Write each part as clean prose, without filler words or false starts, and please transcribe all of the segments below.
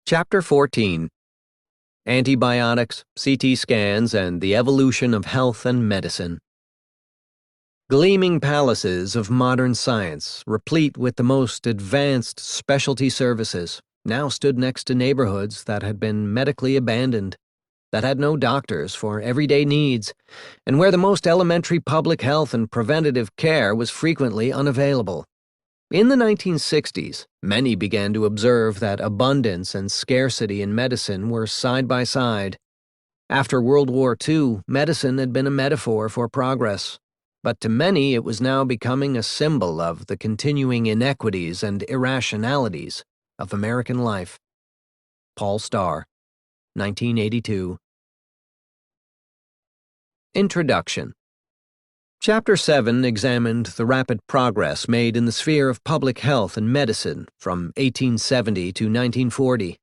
Chapter 14: Antibiotics, CT Scans, and the Evolution of Health and Medicine. Gleaming palaces of modern science, replete with the most advanced specialty services, now stood next to neighborhoods that had been medically abandoned, that had no doctors for everyday needs, and where the most elementary public health and preventative care was frequently unavailable. In the 1960s, many began to observe that abundance and scarcity in medicine were side by side. After World War II, medicine had been a metaphor for progress, but to many it was now becoming a symbol of the continuing inequities and irrationalities of American life. Paul Starr, 1982. Introduction. Chapter 7 examined the rapid progress made in the sphere of public health and medicine from 1870 to 1940,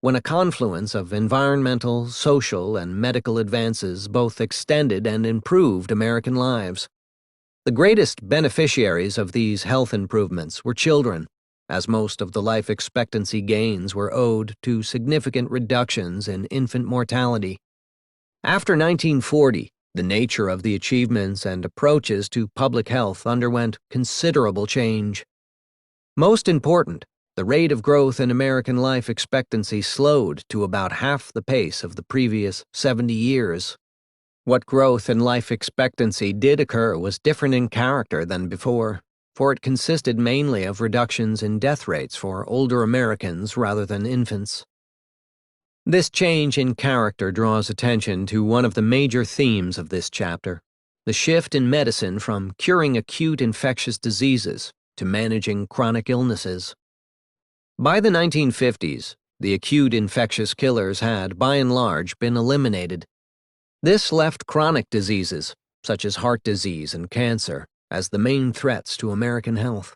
when a confluence of environmental, social, and medical advances both extended and improved American lives. The greatest beneficiaries of these health improvements were children, as most of the life expectancy gains were owed to significant reductions in infant mortality. After 1940, the nature of the achievements and approaches to public health underwent considerable change. Most important, the rate of growth in American life expectancy slowed to about half the pace of the previous 70 years. What growth in life expectancy did occur was different in character than before, for it consisted mainly of reductions in death rates for older Americans rather than infants. This change in character draws attention to one of the major themes of this chapter: the shift in medicine from curing acute infectious diseases to managing chronic illnesses. By the 1950s, the acute infectious killers had, by and large, been eliminated. This left chronic diseases, such as heart disease and cancer, as the main threats to American health.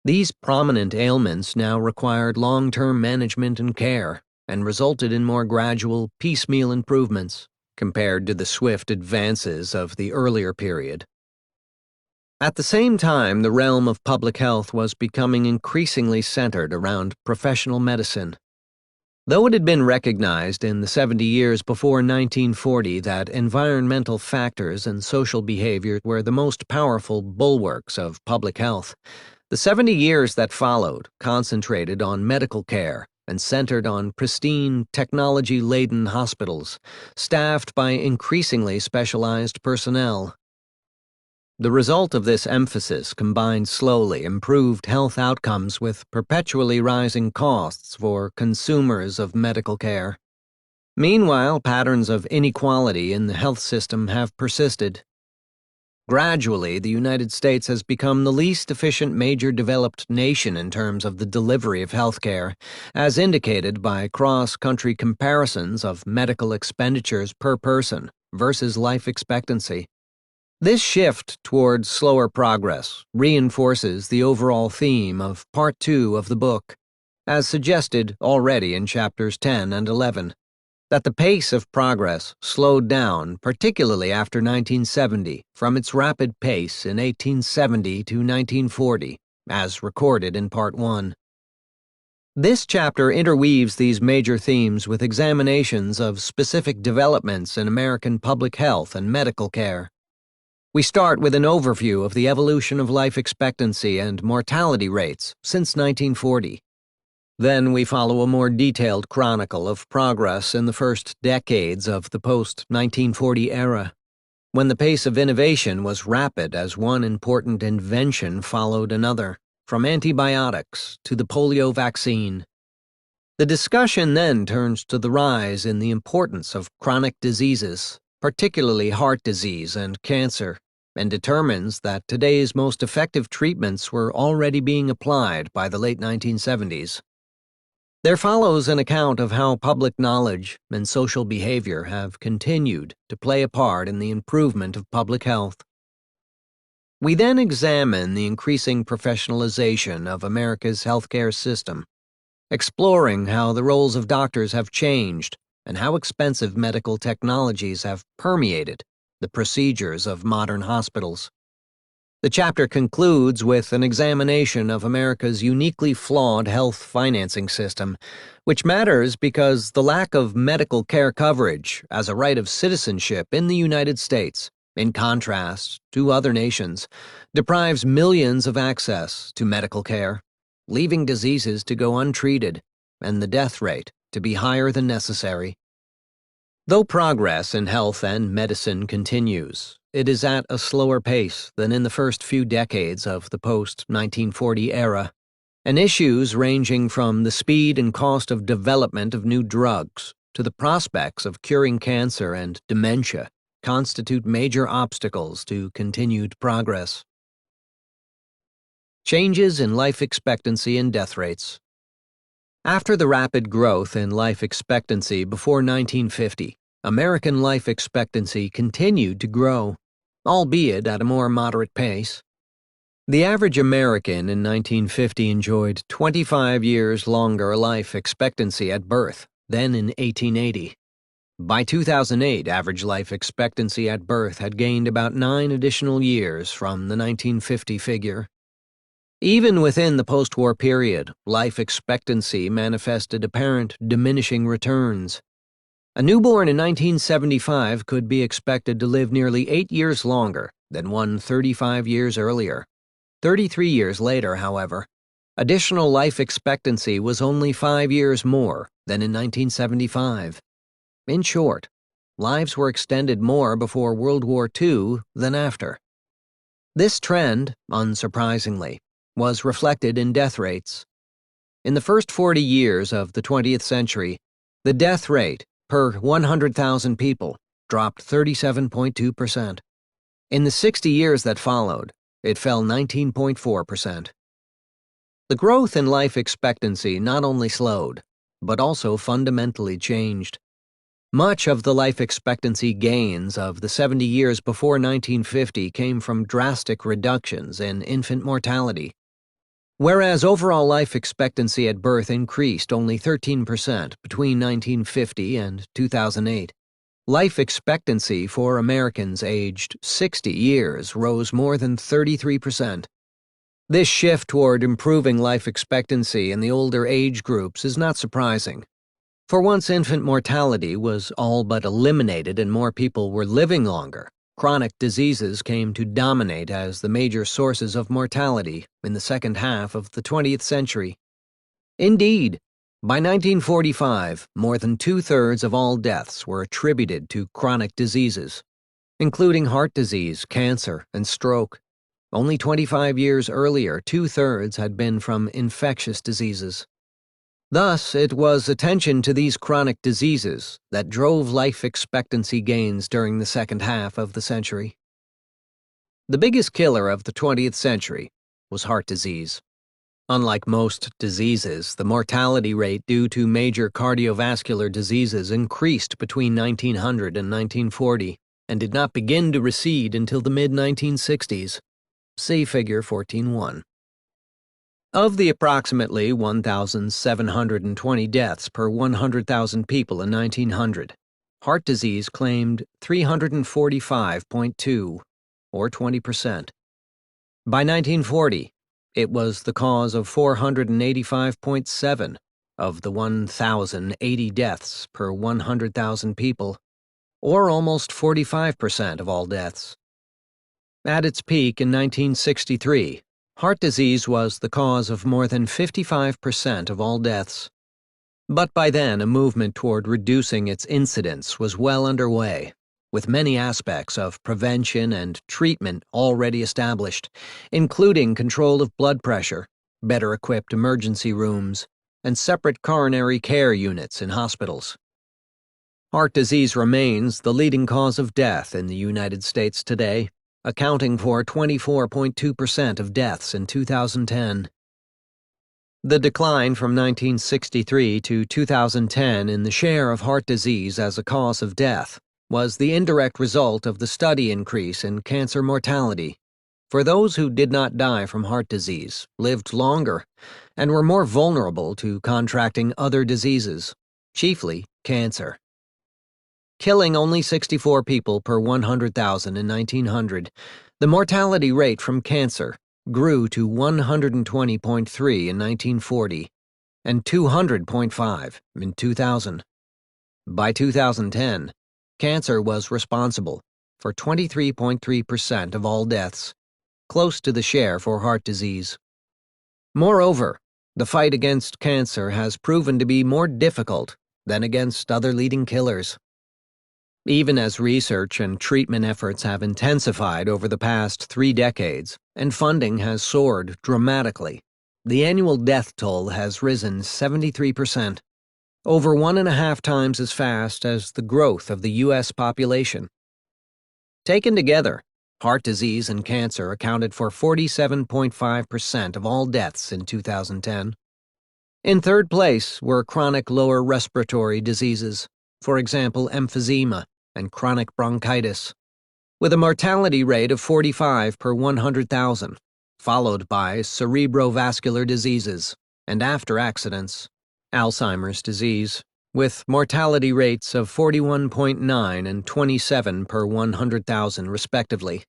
These prominent ailments now required long-term management and care, and resulted in more gradual, piecemeal improvements compared to the swift advances of the earlier period. At the same time, the realm of public health was becoming increasingly centered around professional medicine. Though it had been recognized in the 70 years before 1940 that environmental factors and social behavior were the most powerful bulwarks of public health, the 70 years that followed concentrated on medical care and centered on pristine, technology-laden hospitals, staffed by increasingly specialized personnel. The result of this emphasis combined slowly improved health outcomes with perpetually rising costs for consumers of medical care. Meanwhile, patterns of inequality in the health system have persisted. Gradually, the United States has become the least efficient major developed nation in terms of the delivery of health care, as indicated by cross-country comparisons of medical expenditures per person versus life expectancy. This shift towards slower progress reinforces the overall theme of Part 2 of the book, as suggested already in Chapters 10 and 11. That the pace of progress slowed down, particularly after 1970, from its rapid pace in 1870 to 1940, as recorded in Part 1. This chapter interweaves these major themes with examinations of specific developments in American public health and medical care. We start with an overview of the evolution of life expectancy and mortality rates since 1940. Then we follow a more detailed chronicle of progress in the first decades of the post-1940 era, when the pace of innovation was rapid as one important invention followed another, from antibiotics to the polio vaccine. The discussion then turns to the rise in the importance of chronic diseases, particularly heart disease and cancer, and determines that today's most effective treatments were already being applied by the late 1970s. There follows an account of how public knowledge and social behavior have continued to play a part in the improvement of public health. We then examine the increasing professionalization of America's healthcare system, exploring how the roles of doctors have changed and how expensive medical technologies have permeated the procedures of modern hospitals. The chapter concludes with an examination of America's uniquely flawed health financing system, which matters because the lack of medical care coverage as a right of citizenship in the United States, in contrast to other nations, deprives millions of access to medical care, leaving diseases to go untreated and the death rate to be higher than necessary. Though progress in health and medicine continues, it is at a slower pace than in the first few decades of the post-1940 era, and issues ranging from the speed and cost of development of new drugs to the prospects of curing cancer and dementia constitute major obstacles to continued progress. Changes in life expectancy and death rates. After the rapid growth in life expectancy before 1950, American life expectancy continued to grow, albeit at a more moderate pace. The average American in 1950 enjoyed 25 years longer life expectancy at birth than in 1880. By 2008, average life expectancy at birth had gained about 9 additional years from the 1950 figure. Even within the post-war period, life expectancy manifested apparent diminishing returns. A newborn in 1975 could be expected to live nearly 8 years longer than one 35 years earlier. 33 years later, however, additional life expectancy was only 5 years more than in 1975. In short, lives were extended more before World War II than after. This trend, unsurprisingly, was reflected in death rates. In the first 40 years of the 20th century, the death rate per 100,000 people dropped 37.2%. In the 60 years that followed, it fell 19.4%. The growth in life expectancy not only slowed, but also fundamentally changed. Much of the life expectancy gains of the 70 years before 1950 came from drastic reductions in infant mortality. Whereas overall life expectancy at birth increased only 13% between 1950 and 2008, life expectancy for Americans aged 60 years rose more than 33%. This shift toward improving life expectancy in the older age groups is not surprising. For once infant mortality was all but eliminated and more people were living longer, chronic diseases came to dominate as the major sources of mortality in the second half of the 20th century. Indeed, by 1945, more than 2/3 of all deaths were attributed to chronic diseases, including heart disease, cancer, and stroke. Only 25 years earlier, 2/3 had been from infectious diseases. Thus, it was attention to these chronic diseases that drove life expectancy gains during the second half of the century. The biggest killer of the 20th century was heart disease. Unlike most diseases, the mortality rate due to major cardiovascular diseases increased between 1900 and 1940 and did not begin to recede until the mid-1960s. See Figure 14.1. Of the approximately 1,720 deaths per 100,000 people in 1900, heart disease claimed 345.2, or 20%. By 1940, it was the cause of 485.7 of the 1,080 deaths per 100,000 people, or almost 45% of all deaths. At its peak in 1963, heart disease was the cause of more than 55% of all deaths. But by then, a movement toward reducing its incidence was well underway, with many aspects of prevention and treatment already established, including control of blood pressure, better equipped emergency rooms, and separate coronary care units in hospitals. Heart disease remains the leading cause of death in the United States today, accounting for 24.2% of deaths in 2010. The decline from 1963 to 2010 in the share of heart disease as a cause of death was the indirect result of the steady increase in cancer mortality. For those who did not die from heart disease, lived longer, and were more vulnerable to contracting other diseases, chiefly cancer. killing only 64 people per 100,000 in 1900, the mortality rate from cancer grew to 120.3 in 1940 and 200.5 in 2000. By 2010, cancer was responsible for 23.3% of all deaths, close to the share for heart disease. Moreover, the fight against cancer has proven to be more difficult than against other leading killers. Even as research and treatment efforts have intensified over the past 3 decades and funding has soared dramatically, the annual death toll has risen 73%, over 1.5 times as fast as the growth of the U.S. population. Taken together, heart disease and cancer accounted for 47.5% of all deaths in 2010. In third place were chronic lower respiratory diseases, for example emphysema and chronic bronchitis, with a mortality rate of 45 per 100,000, followed by cerebrovascular diseases, and after accidents, Alzheimer's disease, with mortality rates of 41.9 and 27 per 100,000 respectively.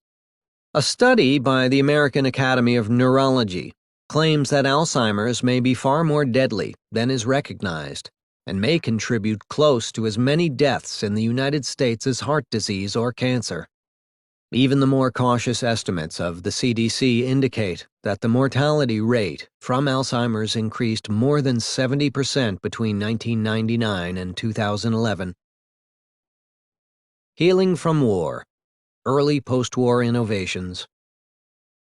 A study by the American Academy of Neurology claims that Alzheimer's may be far more deadly than is recognized and may contribute close to as many deaths in the United States as heart disease or cancer. Even the more cautious estimates of the CDC indicate that the mortality rate from Alzheimer's increased more than 70% between 1999 and 2011. Healing from war. Early post-war innovations.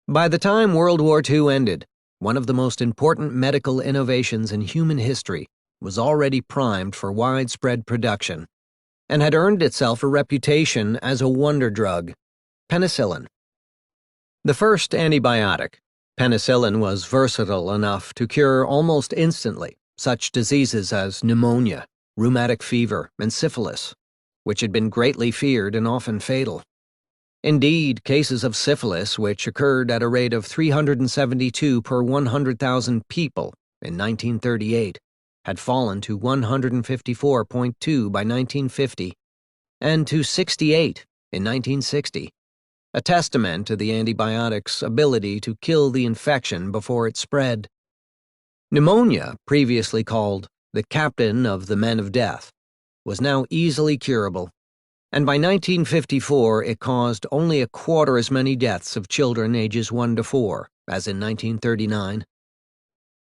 By the time World War II ended, one of the most important medical innovations in human history was already primed for widespread production and had earned itself a reputation as a wonder drug: penicillin. The first antibiotic, penicillin was versatile enough to cure almost instantly such diseases as pneumonia, rheumatic fever, and syphilis, which had been greatly feared and often fatal. Indeed, cases of syphilis, which occurred at a rate of 372 per 100,000 people in 1938, had fallen to 154.2 by 1950 and to 68 in 1960, a testament to the antibiotic's ability to kill the infection before it spread. Pneumonia, previously called the captain of the men of death, was now easily curable, and by 1954 it caused only a quarter as many deaths of children ages 1 to 4 as in 1939.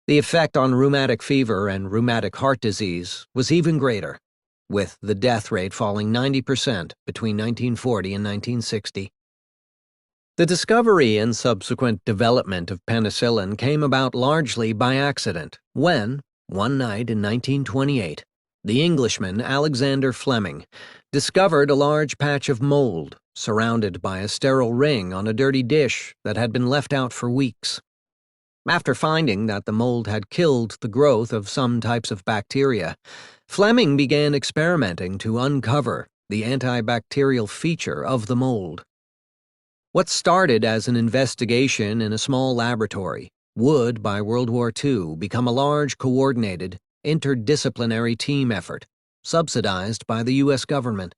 The effect on rheumatic fever and rheumatic heart disease was even greater, with the death rate falling 90% between 1940 and 1960. The discovery and subsequent development of penicillin came about largely by accident when, one night in 1928, the Englishman Alexander Fleming discovered a large patch of mold surrounded by a sterile ring on a dirty dish that had been left out for weeks. After finding that the mold had killed the growth of some types of bacteria, Fleming began experimenting to uncover the antibacterial feature of the mold. What started as an investigation in a small laboratory would, by World War II, become a large, coordinated, interdisciplinary team effort, subsidized by the U.S. government.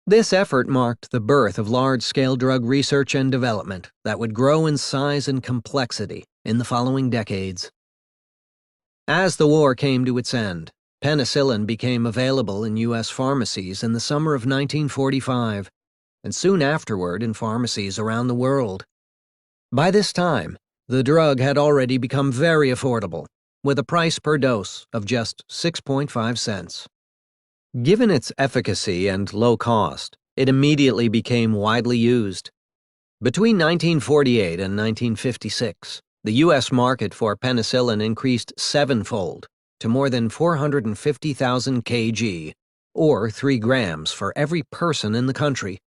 This effort marked the birth of large-scale drug research and development that would grow in size and complexity in the following decades. As the war came to its end, penicillin became available in U.S. pharmacies in the summer of 1945, and soon afterward in pharmacies around the world. By this time, the drug had already become very affordable, with a price per dose of just 6.5 cents. Given its efficacy and low cost, it immediately became widely used. Between 1948 and 1956, the U.S. market for penicillin increased 7-fold to more than 450,000 kg, or 3 grams for every person in the country.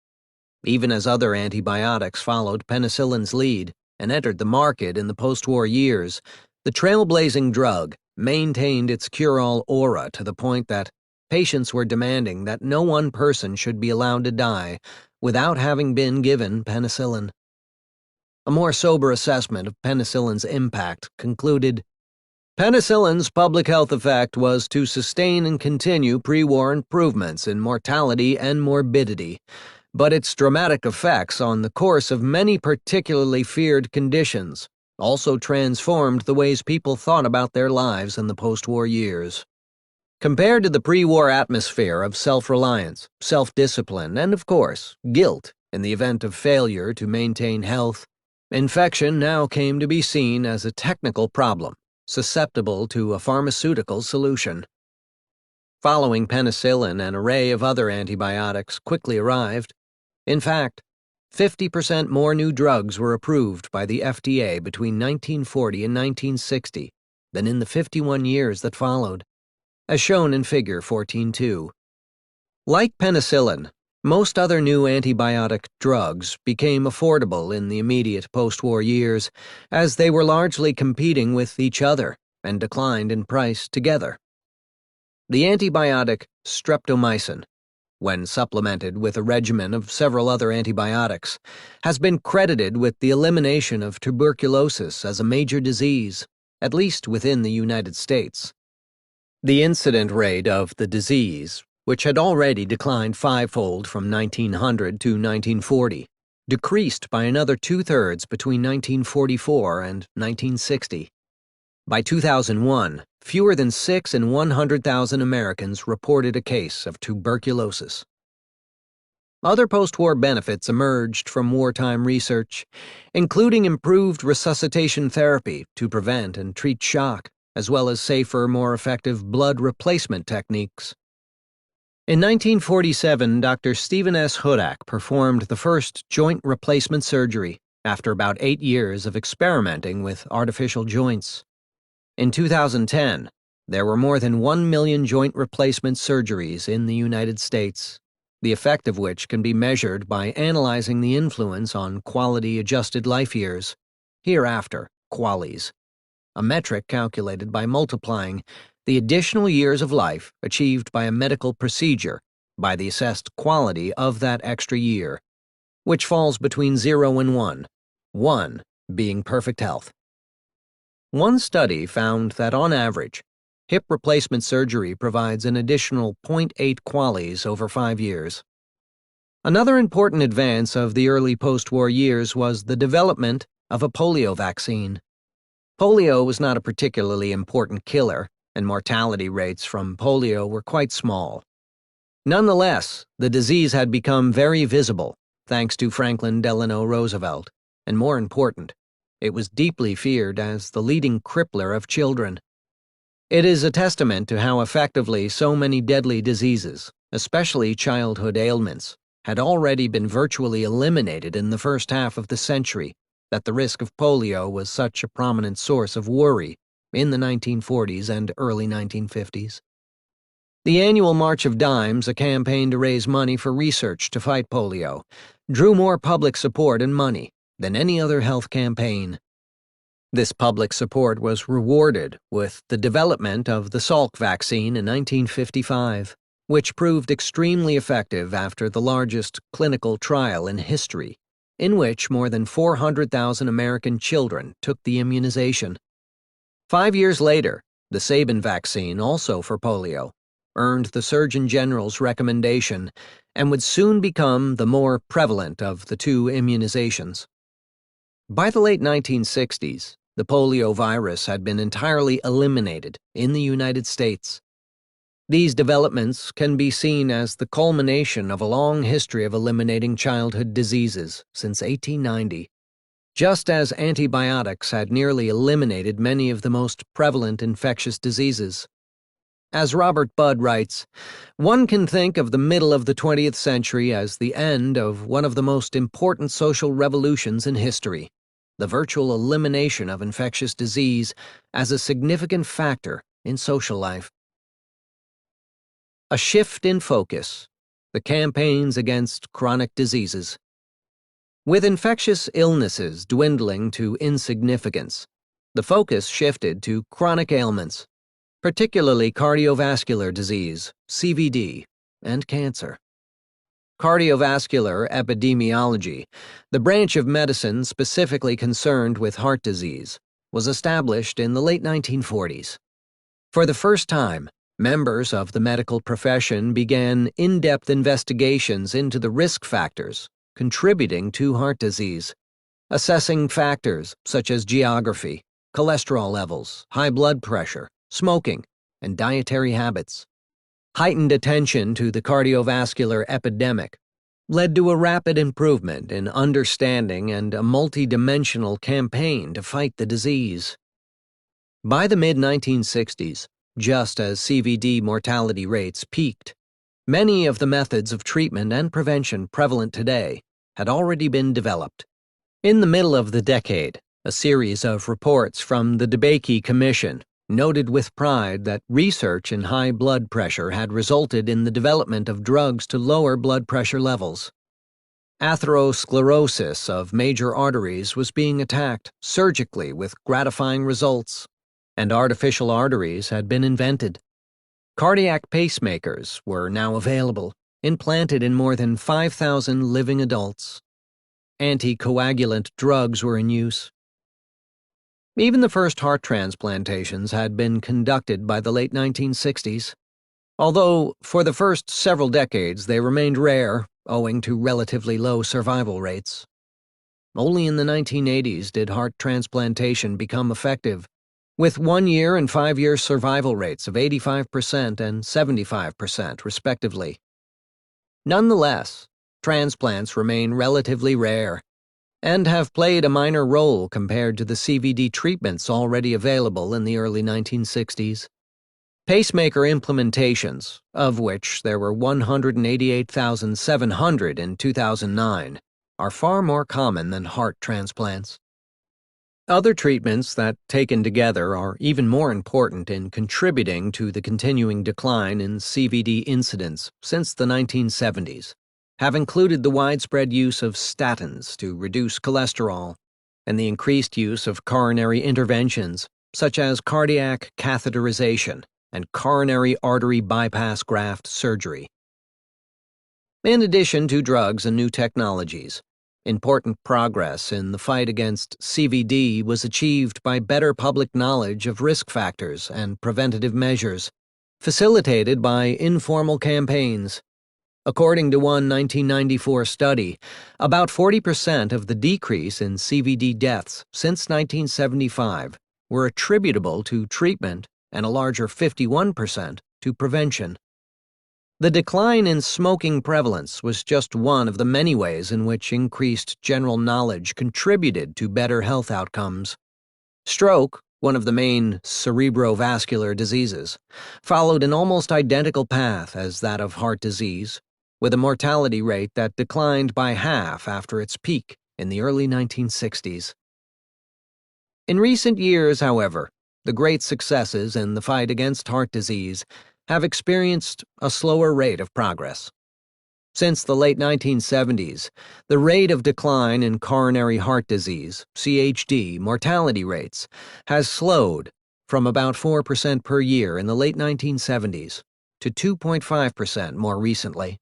Even as other antibiotics followed penicillin's lead and entered the market in the post-war years, the trailblazing drug maintained its cure-all aura to the point that patients were demanding that no one person should be allowed to die without having been given penicillin. A more sober assessment of penicillin's impact concluded, Penicillin's public health effect was to sustain and continue pre-war improvements in mortality and morbidity, but its dramatic effects on the course of many particularly feared conditions also transformed the ways people thought about their lives in the post-war years. Compared to the pre-war atmosphere of self-reliance, self-discipline, and, of course, guilt in the event of failure to maintain health, infection now came to be seen as a technical problem, susceptible to a pharmaceutical solution. Following penicillin, an array of other antibiotics quickly arrived. In fact, 50% more new drugs were approved by the FDA between 1940 and 1960 than in the 51 years that followed, as shown in Figure 14.2. Like penicillin, most other new antibiotic drugs became affordable in the immediate post-war years, as they were largely competing with each other and declined in price together. The antibiotic streptomycin, when supplemented with a regimen of several other antibiotics, has been credited with the elimination of tuberculosis as a major disease, at least within the United States. The incident rate of the disease, which had already declined fivefold from 1900 to 1940, decreased by another two-thirds between 1944 and 1960. By 2001, fewer than 6 in 100,000 Americans reported a case of tuberculosis. Other post-war benefits emerged from wartime research, including improved resuscitation therapy to prevent and treat shock, as well as safer, more effective blood replacement techniques. In 1947, Dr. Stephen S. Hudak performed the first joint replacement surgery after about 8 years of experimenting with artificial joints. In 2010, there were more than 1 million joint replacement surgeries in the United States, the effect of which can be measured by analyzing the influence on quality-adjusted life years, hereafter QALYs, a metric calculated by multiplying the additional years of life achieved by a medical procedure by the assessed quality of that extra year, which falls between 0 and 1 being perfect health. One study found that on average, hip replacement surgery provides an additional 0.8 QALYs over 5 years. Another important advance of the early post-war years was the development of a polio vaccine. Polio was not a particularly important killer, and mortality rates from polio were quite small. Nonetheless, the disease had become very visible, thanks to Franklin Delano Roosevelt, and more important, it was deeply feared as the leading crippler of children. It is a testament to how effectively so many deadly diseases, especially childhood ailments, had already been virtually eliminated in the first half of the century, that the risk of polio was such a prominent source of worry in the 1940s and early 1950s. The annual March of Dimes, a campaign to raise money for research to fight polio, drew more public support and money than any other health campaign. This public support was rewarded with the development of the Salk vaccine in 1955, which proved extremely effective after the largest clinical trial in history, in which more than 400,000 American children took the immunization. 5 years later, the Sabin vaccine, also for polio, earned the Surgeon General's recommendation and would soon become the more prevalent of the two immunizations. By the late 1960s, the polio virus had been entirely eliminated in the United States. These developments can be seen as the culmination of a long history of eliminating childhood diseases since 1890, just as antibiotics had nearly eliminated many of the most prevalent infectious diseases. As Robert Budd writes, one can think of the middle of the 20th century as the end of one of the most important social revolutions in history, the virtual elimination of infectious disease as a significant factor in social life. A shift in focus, the campaigns against chronic diseases. With infectious illnesses dwindling to insignificance, the focus shifted to chronic ailments, particularly cardiovascular disease, CVD, and cancer. Cardiovascular epidemiology, the branch of medicine specifically concerned with heart disease, was established in the late 1940s. For the first time, members of the medical profession began in-depth investigations into the risk factors contributing to heart disease, assessing factors such as geography, cholesterol levels, high blood pressure, smoking, and dietary habits. Heightened attention to the cardiovascular epidemic led to a rapid improvement in understanding and a multidimensional campaign to fight the disease. By the mid-1960s, just as CVD mortality rates peaked, many of the methods of treatment and prevention prevalent today had already been developed. In the middle of the decade, a series of reports from the DeBakey Commission noted with pride that research in high blood pressure had resulted in the development of drugs to lower blood pressure levels. Atherosclerosis of major arteries was being attacked surgically with gratifying results, and artificial arteries had been invented. Cardiac pacemakers were now available, implanted in more than 5,000 living adults. Anticoagulant drugs were in use. Even the first heart transplantations had been conducted by the late 1960s, although for the first several decades they remained rare, owing to relatively low survival rates. Only in the 1980s did heart transplantation become effective, with 1-year and 5-year survival rates of 85% and 75%, respectively. Nonetheless, transplants remain relatively rare and have played a minor role compared to the CVD treatments already available in the early 1960s. Pacemaker implementations, of which there were 188,700 in 2009, are far more common than heart transplants. Other treatments that, taken together, are even more important in contributing to the continuing decline in CVD incidence since the 1970s, have included the widespread use of statins to reduce cholesterol and the increased use of coronary interventions such as cardiac catheterization and coronary artery bypass graft surgery. In addition to drugs and new technologies, important progress in the fight against CVD was achieved by better public knowledge of risk factors and preventative measures, facilitated by informal campaigns. According to one 1994 study, about 40% of the decrease in CVD deaths since 1975 were attributable to treatment and a larger 51% to prevention. The decline in smoking prevalence was just one of the many ways in which increased general knowledge contributed to better health outcomes. Stroke, one of the main cerebrovascular diseases, followed an almost identical path as that of heart disease, with a mortality rate that declined by half after its peak in the early 1960s. In recent years, however, the great successes in the fight against heart disease have experienced a slower rate of progress. Since the late 1970s, the rate of decline in coronary heart disease, CHD, mortality rates has slowed from about 4% per year in the late 1970s to 2.5% more recently.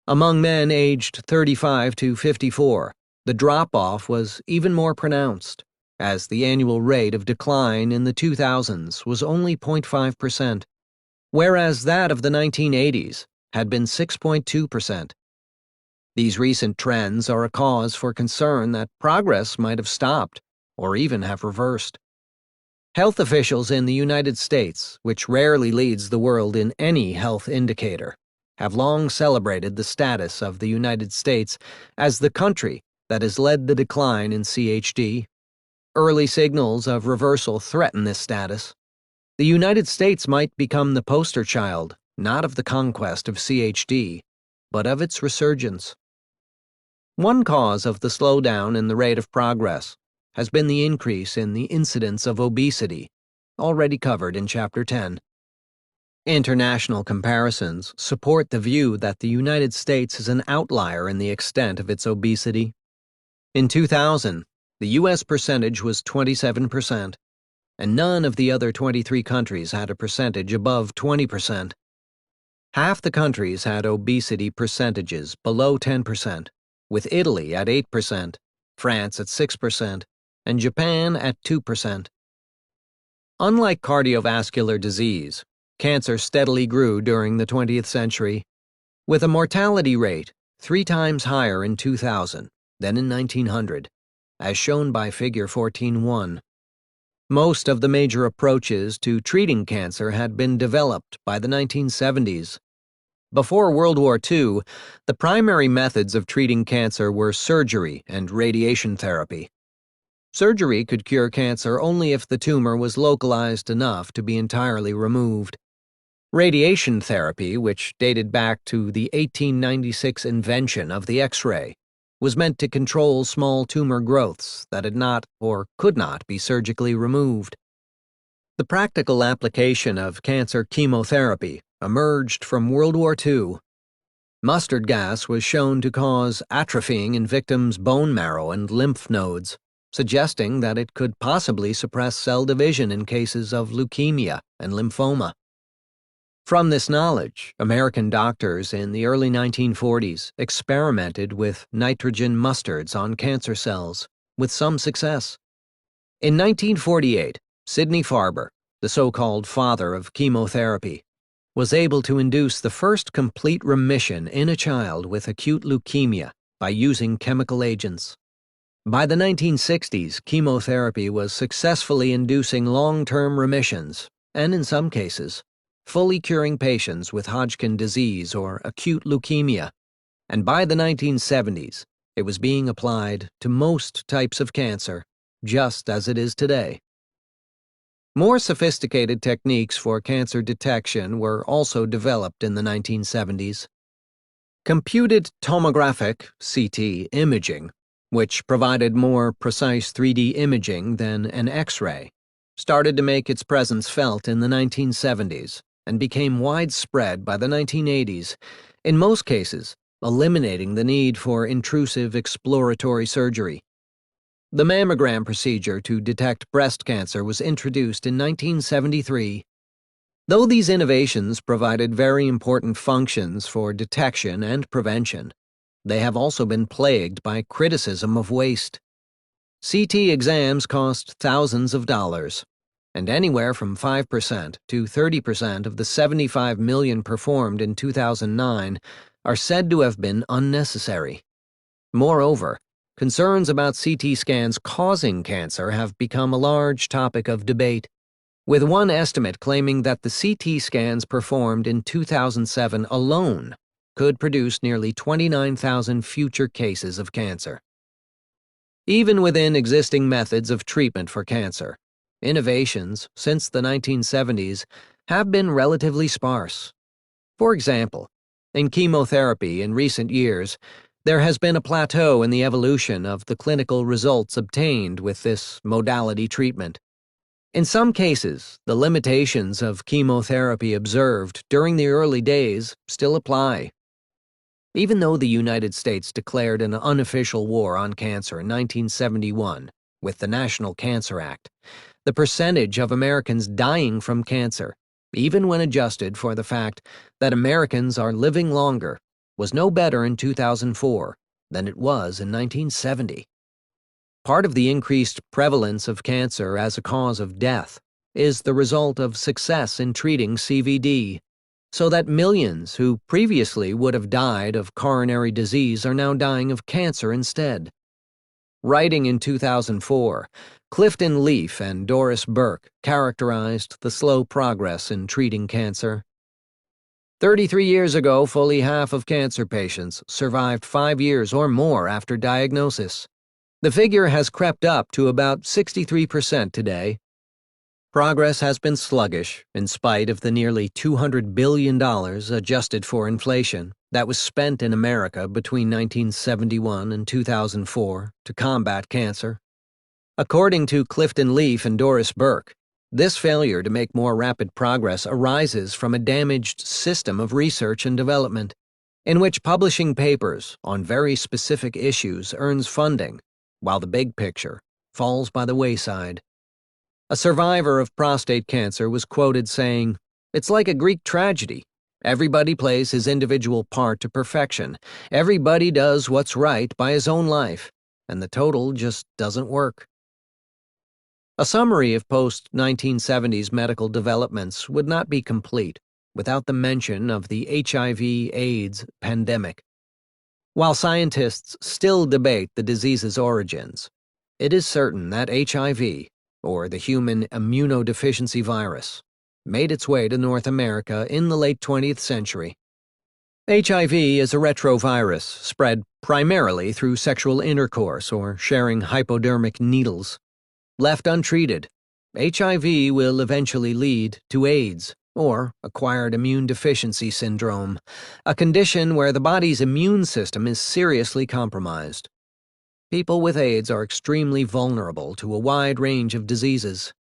Among men aged 35 to 54, the drop-off was even more pronounced, as the annual rate of decline in the 2000s was only 0.5%, whereas that of the 1980s had been 6.2%. These recent trends are a cause for concern that progress might have stopped or even have reversed. Health officials in the United States, which rarely leads the world in any health indicator, have long celebrated the status of the United States as the country that has led the decline in CHD. Early signals of reversal threaten this status. The United States might become the poster child, not of the conquest of CHD, but of its resurgence. One cause of the slowdown in the rate of progress has been the increase in the incidence of obesity, already covered in Chapter 10. International comparisons support the view that the United States is an outlier in the extent of its obesity. In 2000, the U.S. percentage was 27%. And none of the other 23 countries had a percentage above 20%. Half the countries had obesity percentages below 10%, with Italy at 8%, France at 6%, and Japan at 2%. Unlike cardiovascular disease, cancer steadily grew during the 20th century, with a mortality rate 3 times higher in 2000 than in 1900, as shown by Figure 14.1. Most of the major approaches to treating cancer had been developed by the 1970s. Before World War II, the primary methods of treating cancer were surgery and radiation therapy. Surgery could cure cancer only if the tumor was localized enough to be entirely removed. Radiation therapy, which dated back to the 1896 invention of the X-ray, was meant to control small tumor growths that had not or could not be surgically removed. The practical application of cancer chemotherapy emerged from World War II. Mustard gas was shown to cause atrophying in victims' bone marrow and lymph nodes, suggesting that it could possibly suppress cell division in cases of leukemia and lymphoma. From this knowledge, American doctors in the early 1940s experimented with nitrogen mustards on cancer cells, with some success. In 1948, Sidney Farber, the so-called father of chemotherapy, was able to induce the first complete remission in a child with acute leukemia by using chemical agents. By the 1960s, chemotherapy was successfully inducing long-term remissions, and in some cases, fully curing patients with Hodgkin disease or acute leukemia, and by the 1970s, it was being applied to most types of cancer, just as it is today. More sophisticated techniques for cancer detection were also developed in the 1970s. Computed tomographic (CT) imaging, which provided more precise 3D imaging than an X-ray, started to make its presence felt in the 1970s and became widespread by the 1980s, in most cases eliminating the need for intrusive exploratory surgery. The mammogram procedure to detect breast cancer was introduced in 1973. Though these innovations provided very important functions for detection and prevention, they have also been plagued by criticism of waste. CT exams cost thousands of dollars, and anywhere from 5% to 30% of the 75 million performed in 2009 are said to have been unnecessary. Moreover, concerns about CT scans causing cancer have become a large topic of debate, with one estimate claiming that the CT scans performed in 2007 alone could produce nearly 29,000 future cases of cancer. Even within existing methods of treatment for cancer, innovations since the 1970s have been relatively sparse. For example, in chemotherapy in recent years, there has been a plateau in the evolution of the clinical results obtained with this modality treatment. In some cases, the limitations of chemotherapy observed during the early days still apply. Even though the United States declared an unofficial war on cancer in 1971 with the National Cancer Act, the percentage of Americans dying from cancer, even when adjusted for the fact that Americans are living longer, was no better in 2004 than it was in 1970. Part of the increased prevalence of cancer as a cause of death is the result of success in treating CVD, so that millions who previously would have died of coronary disease are now dying of cancer instead. Writing in 2004, Clifton Leaf and Doris Burke characterized the slow progress in treating cancer. 33 years ago, fully half of cancer patients survived 5 years or more after diagnosis. The figure has crept up to about 63% today. Progress has been sluggish in spite of the nearly $200 billion adjusted for inflation that was spent in America between 1971 and 2004 to combat cancer. According to Clifton Leaf and Doris Burke, this failure to make more rapid progress arises from a damaged system of research and development, in which publishing papers on very specific issues earns funding, while the big picture falls by the wayside. A survivor of prostate cancer was quoted saying, "It's like a Greek tragedy. Everybody plays his individual part to perfection. Everybody does what's right by his own life, and the total just doesn't work." A summary of post-1970s medical developments would not be complete without the mention of the HIV/AIDS pandemic. While scientists still debate the disease's origins, it is certain that HIV, or the human immunodeficiency virus, made its way to North America in the late 20th century. HIV is a retrovirus spread primarily through sexual intercourse or sharing hypodermic needles. Left untreated, HIV will eventually lead to AIDS, or acquired immune deficiency syndrome, a condition where the body's immune system is seriously compromised. People with AIDS are extremely vulnerable to a wide range of diseases.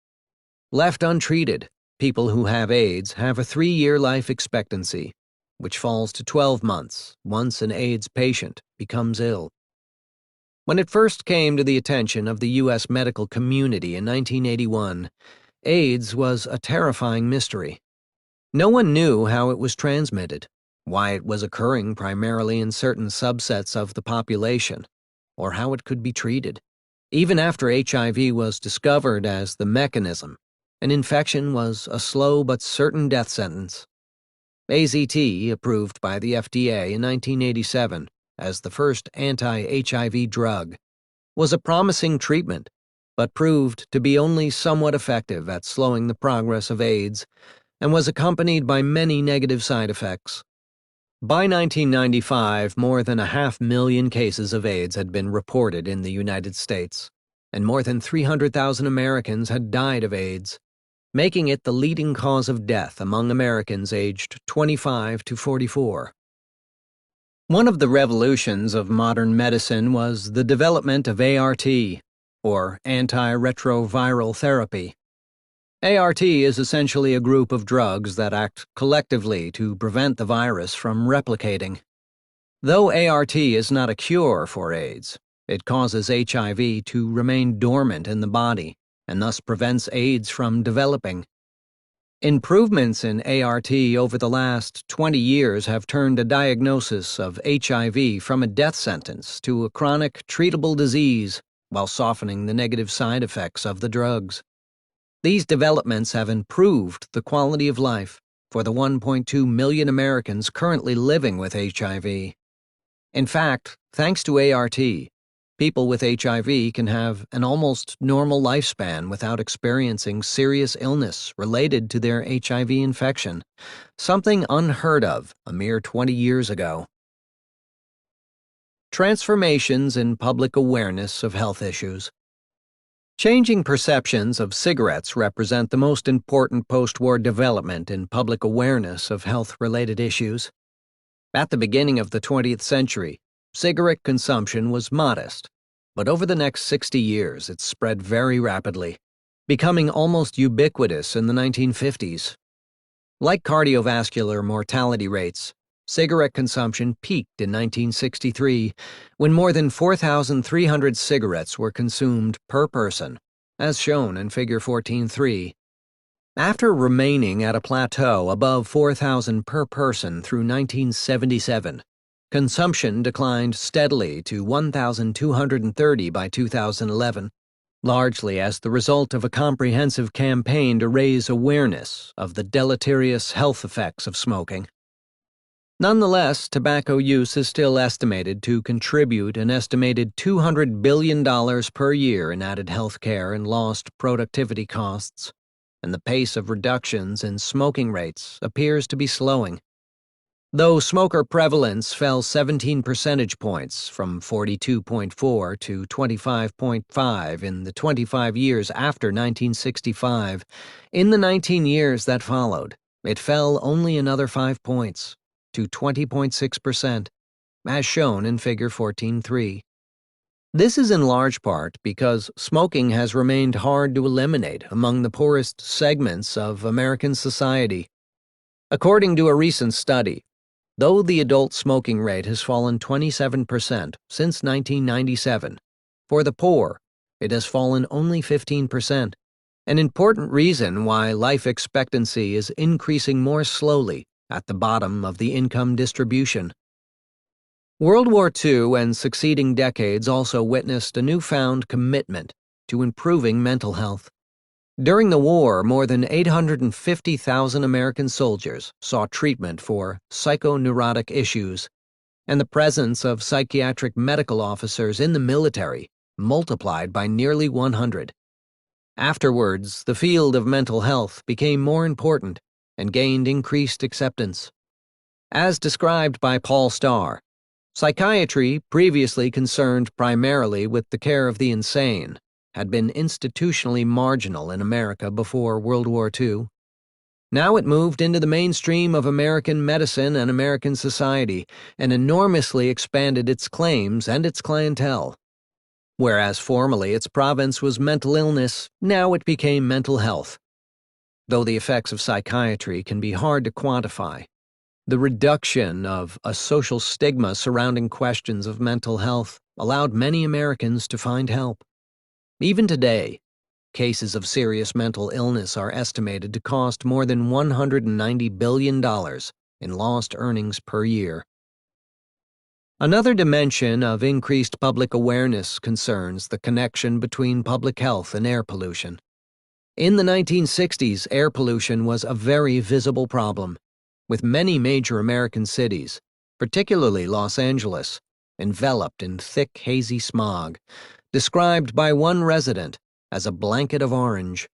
Left untreated, people who have AIDS have a 3-year life expectancy, which falls to 12 months once an AIDS patient becomes ill. When it first came to the attention of the U.S. medical community in 1981, AIDS was a terrifying mystery. No one knew how it was transmitted, why it was occurring primarily in certain subsets of the population, or how it could be treated. Even after HIV was discovered as the mechanism, an infection was a slow but certain death sentence. AZT, approved by the FDA in 1987 as the first anti-HIV drug, was a promising treatment, but proved to be only somewhat effective at slowing the progress of AIDS and was accompanied by many negative side effects. By 1995, more than 500,000 cases of AIDS had been reported in the United States, and more than 300,000 Americans had died of AIDS, making it the leading cause of death among Americans aged 25 to 44. One of the revolutions of modern medicine was the development of ART, or antiretroviral therapy. ART is essentially a group of drugs that act collectively to prevent the virus from replicating. Though ART is not a cure for AIDS, it causes HIV to remain dormant in the body and thus prevents AIDS from developing. Improvements in ART over the last 20 years have turned a diagnosis of HIV from a death sentence to a chronic, treatable disease while softening the negative side effects of the drugs. These developments have improved the quality of life for the 1.2 million Americans currently living with HIV. In fact, thanks to ART, people with HIV can have an almost normal lifespan without experiencing serious illness related to their HIV infection, something unheard of a mere 20 years ago. Transformations in public awareness of health issues. Changing perceptions of cigarettes represent the most important post-war development in public awareness of health-related issues. At the beginning of the 20th century, cigarette consumption was modest, but over the next 60 years it spread very rapidly, becoming almost ubiquitous in the 1950s. Like cardiovascular mortality rates, cigarette consumption peaked in 1963 when more than 4,300 cigarettes were consumed per person, as shown in Figure 14.3. After remaining at a plateau above 4,000 per person through 1977, consumption declined steadily to 1,230 by 2011, largely as the result of a comprehensive campaign to raise awareness of the deleterious health effects of smoking. Nonetheless, tobacco use is still estimated to contribute an estimated $200 billion per year in added health care and lost productivity costs, and the pace of reductions in smoking rates appears to be slowing. Though smoker prevalence fell 17 percentage points from 42.4 to 25.5 in the 25 years after 1965, in the 19 years that followed, it fell only another 5 points, to 20.6%, as shown in Figure 14.3. This is in large part because smoking has remained hard to eliminate among the poorest segments of American society. According to a recent study, though the adult smoking rate has fallen 27% since 1997, for the poor, it has fallen only 15%, an important reason why life expectancy is increasing more slowly at the bottom of the income distribution. World War II and succeeding decades also witnessed a newfound commitment to improving mental health. During the war, more than 850,000 American soldiers sought treatment for psychoneurotic issues, and the presence of psychiatric medical officers in the military multiplied by nearly 100. Afterwards, the field of mental health became more important and gained increased acceptance. As described by Paul Starr, psychiatry, previously concerned primarily with the care of the insane, had been institutionally marginal in America before World War II. Now it moved into the mainstream of American medicine and American society and enormously expanded its claims and its clientele. Whereas formerly its province was mental illness, now it became mental health. Though the effects of psychiatry can be hard to quantify, the reduction of a social stigma surrounding questions of mental health allowed many Americans to find help. Even today, cases of serious mental illness are estimated to cost more than $190 billion in lost earnings per year. Another dimension of increased public awareness concerns the connection between public health and air pollution. In the 1960s, air pollution was a very visible problem, with many major American cities, particularly Los Angeles, enveloped in thick, hazy smog, described by one resident as a blanket of orange.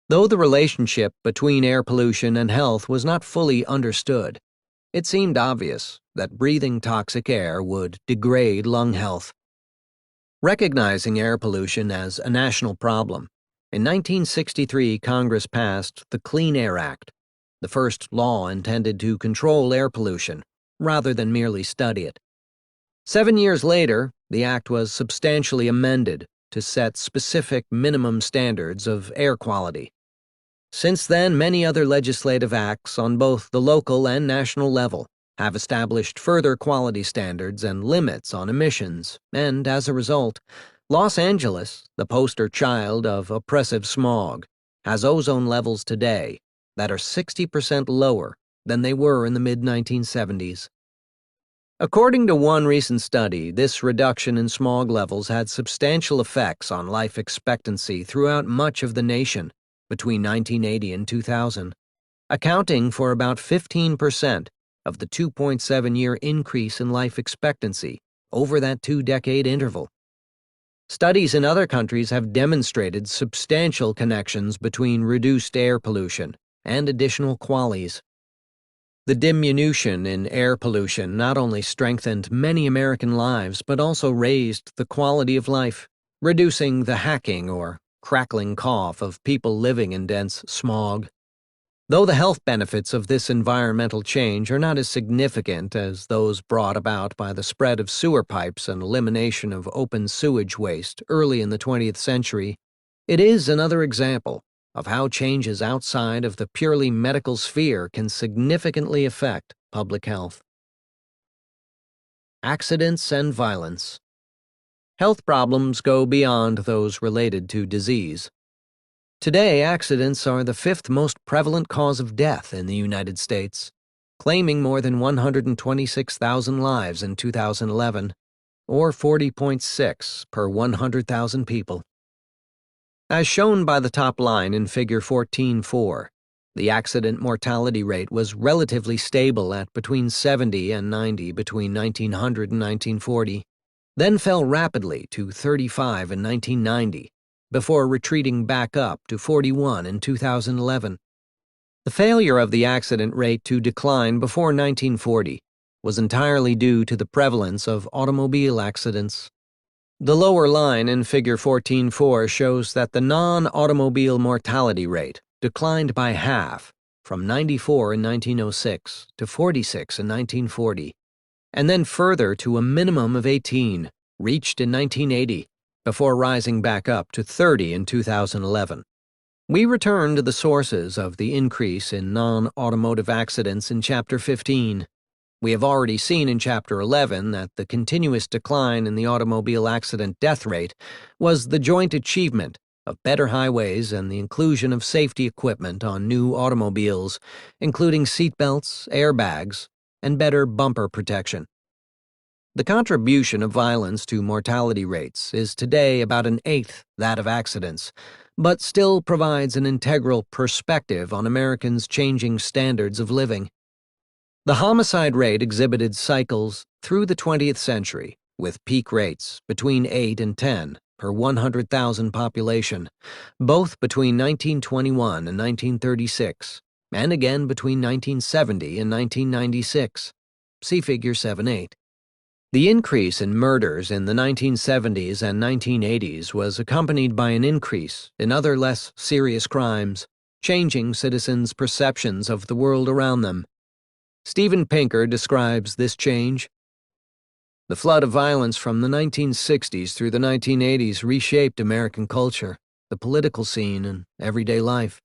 Though the relationship between air pollution and health was not fully understood, it seemed obvious that breathing toxic air would degrade lung health. Recognizing air pollution as a national problem, in 1963 Congress passed the Clean Air Act, the first law intended to control air pollution, rather than merely study it. 7 years later, the act was substantially amended to set specific minimum standards of air quality. Since then, many other legislative acts on both the local and national level have established further quality standards and limits on emissions, and as a result, Los Angeles, the poster child of oppressive smog, has ozone levels today that are 60% lower than they were in the mid-1970s. According to one recent study, this reduction in smog levels had substantial effects on life expectancy throughout much of the nation between 1980 and 2000, accounting for about 15% of the 2.7-year increase in life expectancy over that two-decade interval. Studies in other countries have demonstrated substantial connections between reduced air pollution and additional QALYs. The diminution in air pollution not only strengthened many American lives but also raised the quality of life, reducing the hacking or crackling cough of people living in dense smog. Though the health benefits of this environmental change are not as significant as those brought about by the spread of sewer pipes and elimination of open sewage waste early in the 20th century, it is another example of how changes outside of the purely medical sphere can significantly affect public health. Accidents and violence. Health problems go beyond those related to disease. Today, accidents are the fifth most prevalent cause of death in the United States, claiming more than 126,000 lives in 2011, or 40.6 per 100,000 people. As shown by the top line in Figure 14.4, the accident mortality rate was relatively stable at between 70 and 90 between 1900 and 1940, then fell rapidly to 35 in 1990, before retreating back up to 41 in 2011. The failure of the accident rate to decline before 1940 was entirely due to the prevalence of automobile accidents. The lower line in Figure 14.4 shows that the non-automobile mortality rate declined by half, from 94 in 1906 to 46 in 1940, and then further to a minimum of 18, reached in 1980, before rising back up to 30 in 2011. We return to the sources of the increase in non-automotive accidents in Chapter 15. We have already seen in Chapter 11 that the continuous decline in the automobile accident death rate was the joint achievement of better highways and the inclusion of safety equipment on new automobiles, including seatbelts, airbags, and better bumper protection. The contribution of violence to mortality rates is today about an eighth that of accidents, but still provides an integral perspective on Americans' changing standards of living. The homicide rate exhibited cycles through the 20th century, with peak rates between 8 and 10 per 100,000 population, both between 1921 and 1936, and again between 1970 and 1996. See Figure 7-8. The increase in murders in the 1970s and 1980s was accompanied by an increase in other less serious crimes, changing citizens' perceptions of the world around them. Steven Pinker describes this change. The flood of violence from the 1960s through the 1980s reshaped American culture, the political scene, and everyday life.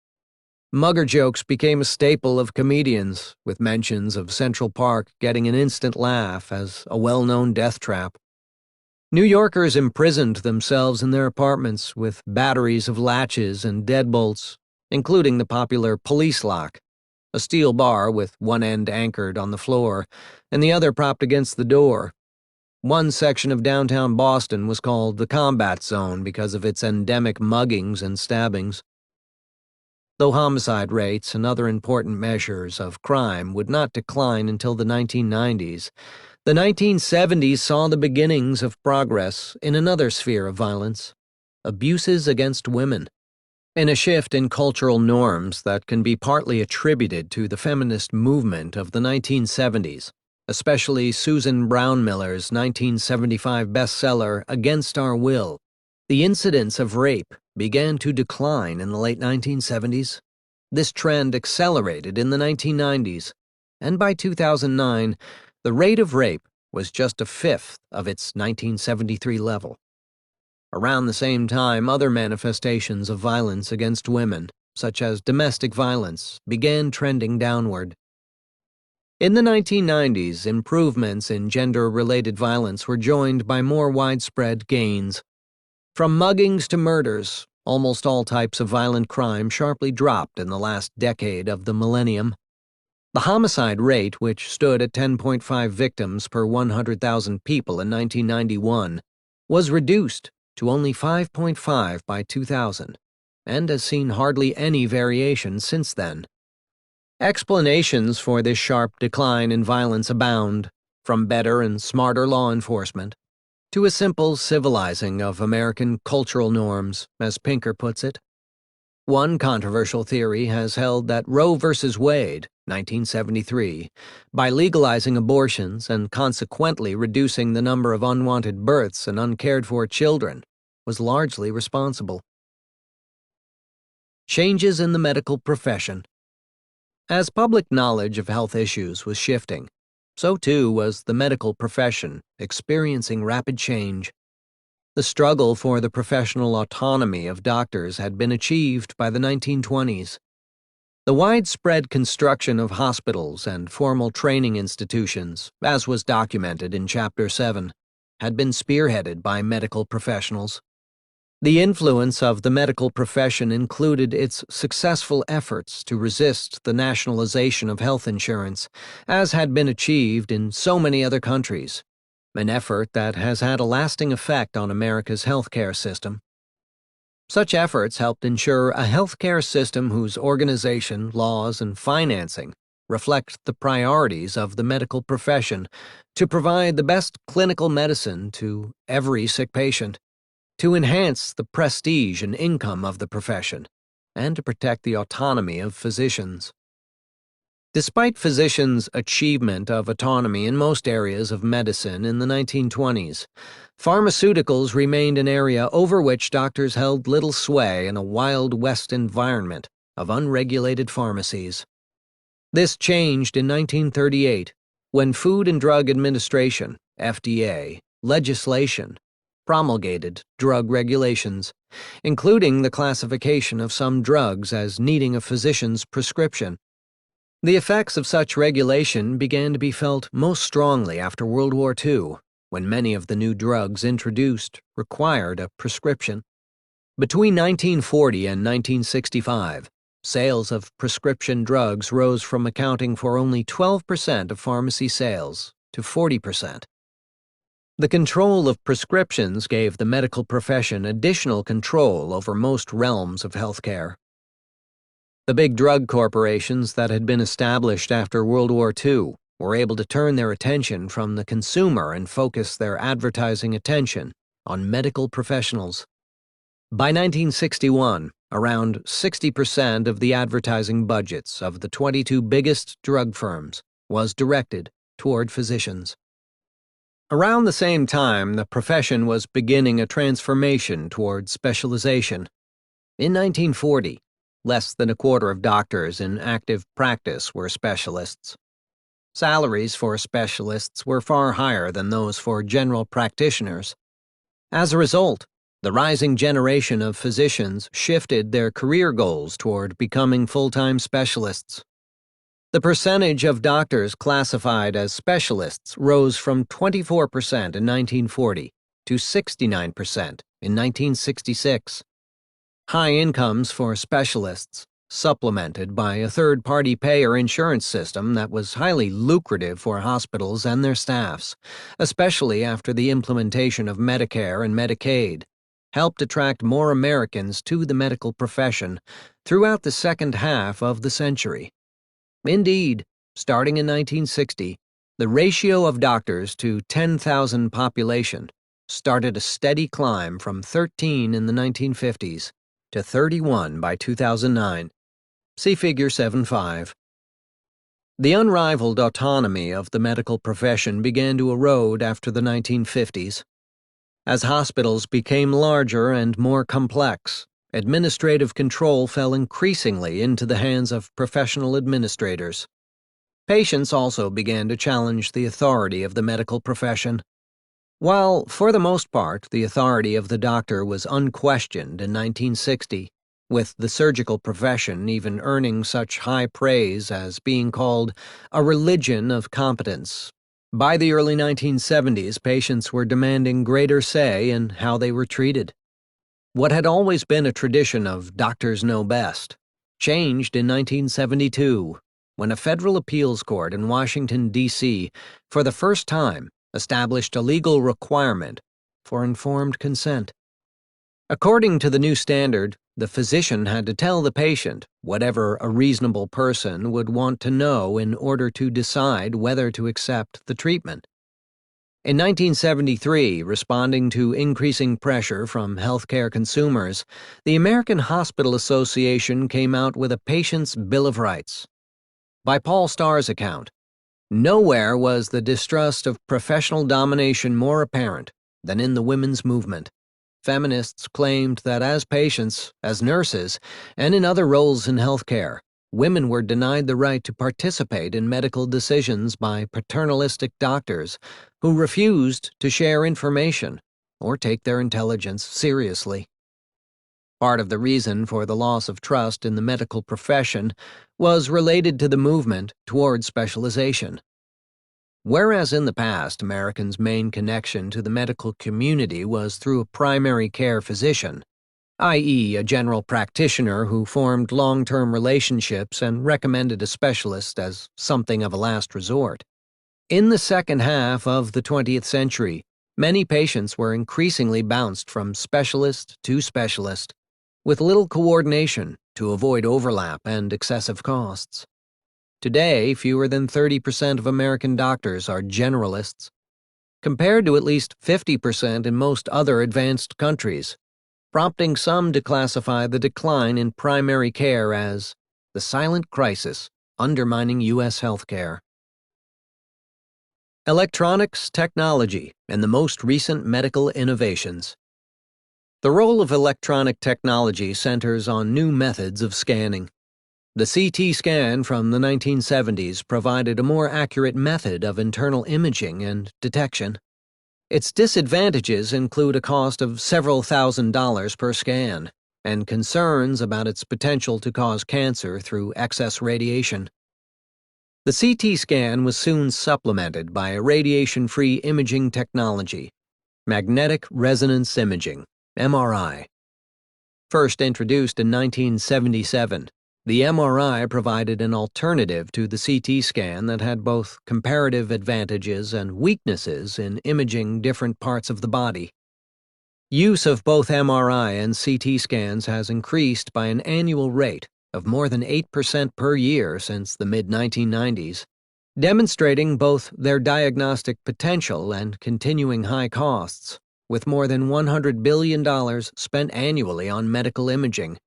Mugger jokes became a staple of comedians, with mentions of Central Park getting an instant laugh as a well-known death trap. New Yorkers imprisoned themselves in their apartments with batteries of latches and deadbolts, including the popular police lock, a steel bar with one end anchored on the floor and the other propped against the door. One section of downtown Boston was called the Combat Zone because of its endemic muggings and stabbings. Though homicide rates and other important measures of crime would not decline until the 1990s, the 1970s saw the beginnings of progress in another sphere of violence: abuses against women. In a shift in cultural norms that can be partly attributed to the feminist movement of the 1970s, especially Susan Brown Miller's 1975 bestseller Against Our Will, the incidence of rape began to decline in the late 1970s. This trend accelerated in the 1990s, and by 2009, the rate of rape was just a fifth of its 1973 level. Around the same time, other manifestations of violence against women, such as domestic violence, began trending downward. In the 1990s, improvements in gender-related violence were joined by more widespread gains. From muggings to murders, almost all types of violent crime sharply dropped in the last decade of the millennium. The homicide rate, which stood at 10.5 victims per 100,000 people in 1991, was reduced to only 5.5 by 2000, and has seen hardly any variation since then. Explanations for this sharp decline in violence abound, from better and smarter law enforcement to a simple civilizing of American cultural norms, as Pinker puts it. One controversial theory has held that Roe v. Wade, 1973, by legalizing abortions and consequently reducing the number of unwanted births and uncared-for children, was largely responsible. Changes in the medical profession. As public knowledge of health issues was shifting, so too was the medical profession experiencing rapid change. The struggle for the professional autonomy of doctors had been achieved by the 1920s. The widespread construction of hospitals and formal training institutions, as was documented in Chapter 7, had been spearheaded by medical professionals. The influence of the medical profession included its successful efforts to resist the nationalization of health insurance, as had been achieved in so many other countries, an effort that has had a lasting effect on America's healthcare system. Such efforts helped ensure a healthcare system whose organization, laws, and financing reflect the priorities of the medical profession to provide the best clinical medicine to every sick patient, to enhance the prestige and income of the profession, and to protect the autonomy of physicians. Despite physicians' achievement of autonomy in most areas of medicine in the 1920s, pharmaceuticals remained an area over which doctors held little sway in a Wild West environment of unregulated pharmacies. This changed in 1938, when Food and Drug Administration, FDA, legislation promulgated drug regulations, including the classification of some drugs as needing a physician's prescription. The effects of such regulation began to be felt most strongly after World War II, when many of the new drugs introduced required a prescription. Between 1940 and 1965, sales of prescription drugs rose from accounting for only 12% of pharmacy sales to 40%. The control of prescriptions gave the medical profession additional control over most realms of healthcare. The big drug corporations that had been established after World War II were able to turn their attention from the consumer and focus their advertising attention on medical professionals. By 1961, around 60% of the advertising budgets of the 22 biggest drug firms was directed toward physicians. Around the same time, the profession was beginning a transformation toward specialization. In 1940, less than a quarter of doctors in active practice were specialists. Salaries for specialists were far higher than those for general practitioners. As a result, the rising generation of physicians shifted their career goals toward becoming full-time specialists. The percentage of doctors classified as specialists rose from 24% in 1940 to 69% in 1966. High incomes for specialists, supplemented by a third-party payer insurance system that was highly lucrative for hospitals and their staffs, especially after the implementation of Medicare and Medicaid, helped attract more Americans to the medical profession throughout the second half of the century. Indeed, starting in 1960, the ratio of doctors to 10,000 population started a steady climb from 13 in the 1950s to 31 by 2009. See Figure 7.5. The unrivaled autonomy of the medical profession began to erode after the 1950s. As hospitals became larger and more complex, administrative control fell increasingly into the hands of professional administrators. Patients also began to challenge the authority of the medical profession. While, for the most part, the authority of the doctor was unquestioned in 1960, with the surgical profession even earning such high praise as being called a religion of competence, by the early 1970s, patients were demanding greater say in how they were treated. What had always been a tradition of doctors know best changed in 1972, when a federal appeals court in Washington, D.C., for the first time established a legal requirement for informed consent. According to the new standard, the physician had to tell the patient whatever a reasonable person would want to know in order to decide whether to accept the treatment. In 1973, responding to increasing pressure from healthcare consumers, the American Hospital Association came out with a Patient's Bill of Rights. By Paul Starr's account, nowhere was the distrust of professional domination more apparent than in the women's movement. Feminists claimed that as patients, as nurses, and in other roles in healthcare, women were denied the right to participate in medical decisions by paternalistic doctors who refused to share information or take their intelligence seriously. Part of the reason for the loss of trust in the medical profession was related to the movement toward specialization. Whereas in the past, Americans' main connection to the medical community was through a primary care physician, i.e., a general practitioner who formed long-term relationships and recommended a specialist as something of a last resort. In the second half of the 20th century, many patients were increasingly bounced from specialist to specialist, with little coordination to avoid overlap and excessive costs. Today, fewer than 30% of American doctors are generalists, compared to at least 50% in most other advanced countries, prompting some to classify the decline in primary care as the silent crisis undermining U.S. healthcare. Electronics, technology, and the most recent medical innovations. The role of electronic technology centers on new methods of scanning. The CT scan from the 1970s provided a more accurate method of internal imaging and detection. Its disadvantages include a cost of several $1,000s per scan, and concerns about its potential to cause cancer through excess radiation. The CT scan was soon supplemented by a radiation-free imaging technology, magnetic resonance imaging, MRI. First introduced in 1977, The MRI provided an alternative to the CT scan that had both comparative advantages and weaknesses in imaging different parts of the body. Use of both MRI and CT scans has increased by an annual rate of more than 8% per year since the mid-1990s, demonstrating both their diagnostic potential and continuing high costs, with more than $100 billion spent annually on medical imaging,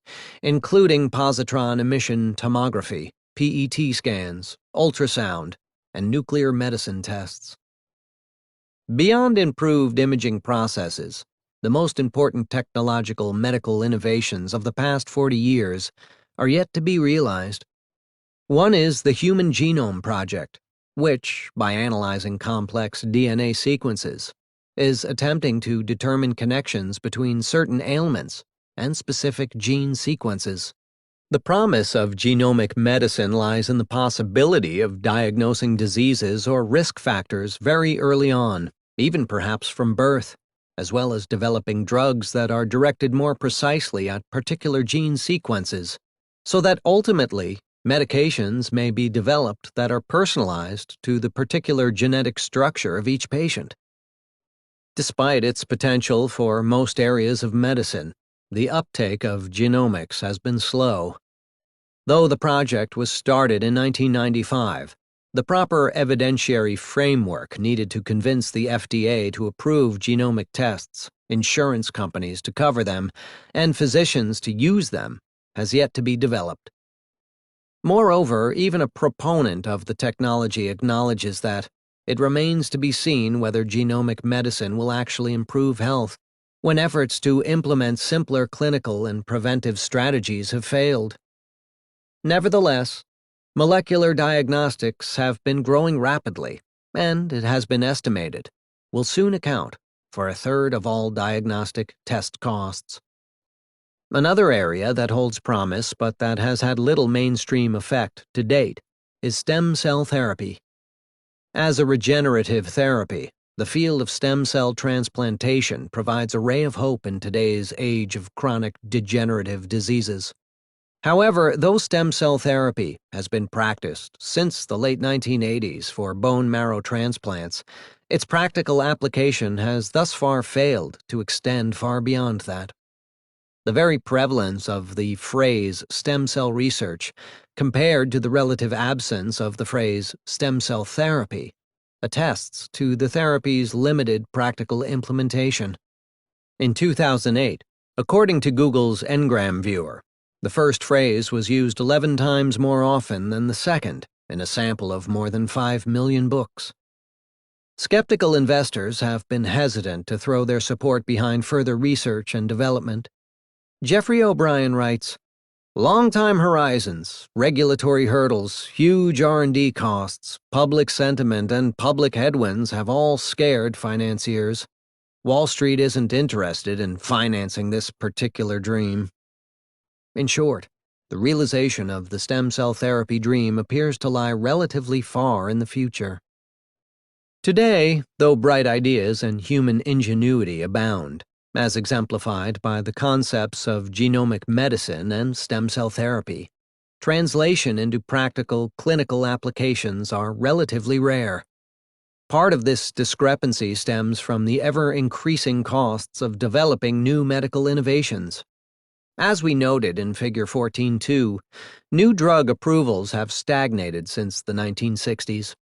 including positron emission tomography, PET scans, ultrasound, and nuclear medicine tests. Beyond improved imaging processes, the most important technological medical innovations of the past 40 years are yet to be realized. One is the Human Genome Project, which, by analyzing complex DNA sequences, is attempting to determine connections between certain ailments and specific gene sequences. The promise of genomic medicine lies in the possibility of diagnosing diseases or risk factors very early on, even perhaps from birth, as well as developing drugs that are directed more precisely at particular gene sequences, so that ultimately medications may be developed that are personalized to the particular genetic structure of each patient. Despite its potential for most areas of medicine, the uptake of genomics has been slow. Though the project was started in 1995, the proper evidentiary framework needed to convince the FDA to approve genomic tests, insurance companies to cover them, and physicians to use them has yet to be developed. Moreover, even a proponent of the technology acknowledges that it remains to be seen whether genomic medicine will actually improve health when efforts to implement simpler clinical and preventive strategies have failed. Nevertheless, molecular diagnostics have been growing rapidly, and it has been estimated, will soon account for a third of all diagnostic test costs. Another area that holds promise but that has had little mainstream effect to date is stem cell therapy. As a regenerative therapy, the field of stem cell transplantation provides a ray of hope in today's age of chronic degenerative diseases. However, though stem cell therapy has been practiced since the late 1980s for bone marrow transplants, its practical application has thus far failed to extend far beyond that. The very prevalence of the phrase stem cell research, compared to the relative absence of the phrase stem cell therapy, attests to the therapy's limited practical implementation. In 2008, according to Google's Ngram Viewer, the first phrase was used 11 times more often than the second in a sample of more than 5 million books. Skeptical investors have been hesitant to throw their support behind further research and development. Jeffrey O'Brien writes, "Long-time horizons, regulatory hurdles, huge R&D costs, public sentiment, and public headwinds have all scared financiers. Wall Street isn't interested in financing this particular dream." In short, the realization of the stem cell therapy dream appears to lie relatively far in the future. Today, though bright ideas and human ingenuity abound, as exemplified by the concepts of genomic medicine and stem cell therapy, translation into practical clinical applications are relatively rare. Part of this discrepancy stems from the ever-increasing costs of developing new medical innovations. As we noted in Figure 14.2, new drug approvals have stagnated since the 1960s.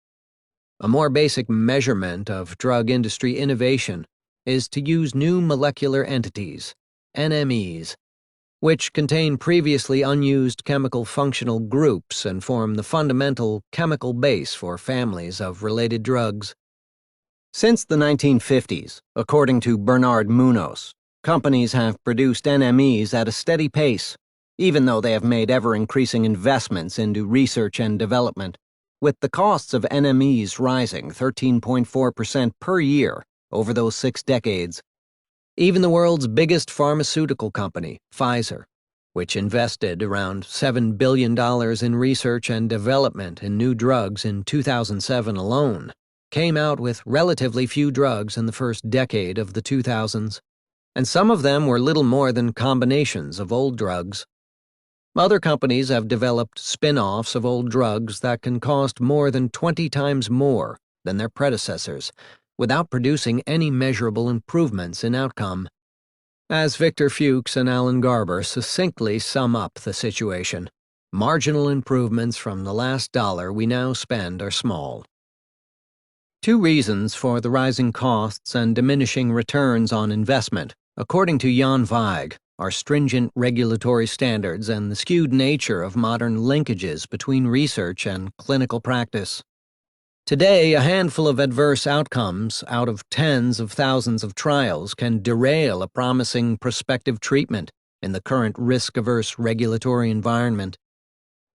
A more basic measurement of drug industry innovation is to use new molecular entities, NMEs, which contain previously unused chemical functional groups and form the fundamental chemical base for families of related drugs. Since the 1950s, according to Bernard Munoz, companies have produced NMEs at a steady pace, even though they have made ever-increasing investments into research and development, with the costs of NMEs rising 13.4% per year over those 6 decades. Even the world's biggest pharmaceutical company, Pfizer, which invested around $7 billion in research and development in new drugs in 2007 alone, came out with relatively few drugs in the first decade of the 2000s, and some of them were little more than combinations of old drugs. Other companies have developed spin-offs of old drugs that can cost more than 20 times more than their predecessors, without producing any measurable improvements in outcome. As Victor Fuchs and Alan Garber succinctly sum up the situation, marginal improvements from the last dollar we now spend are small. Two reasons for the rising costs and diminishing returns on investment, according to Jan Weig, are stringent regulatory standards and the skewed nature of modern linkages between research and clinical practice. Today, a handful of adverse outcomes out of tens of thousands of trials can derail a promising prospective treatment in the current risk-averse regulatory environment.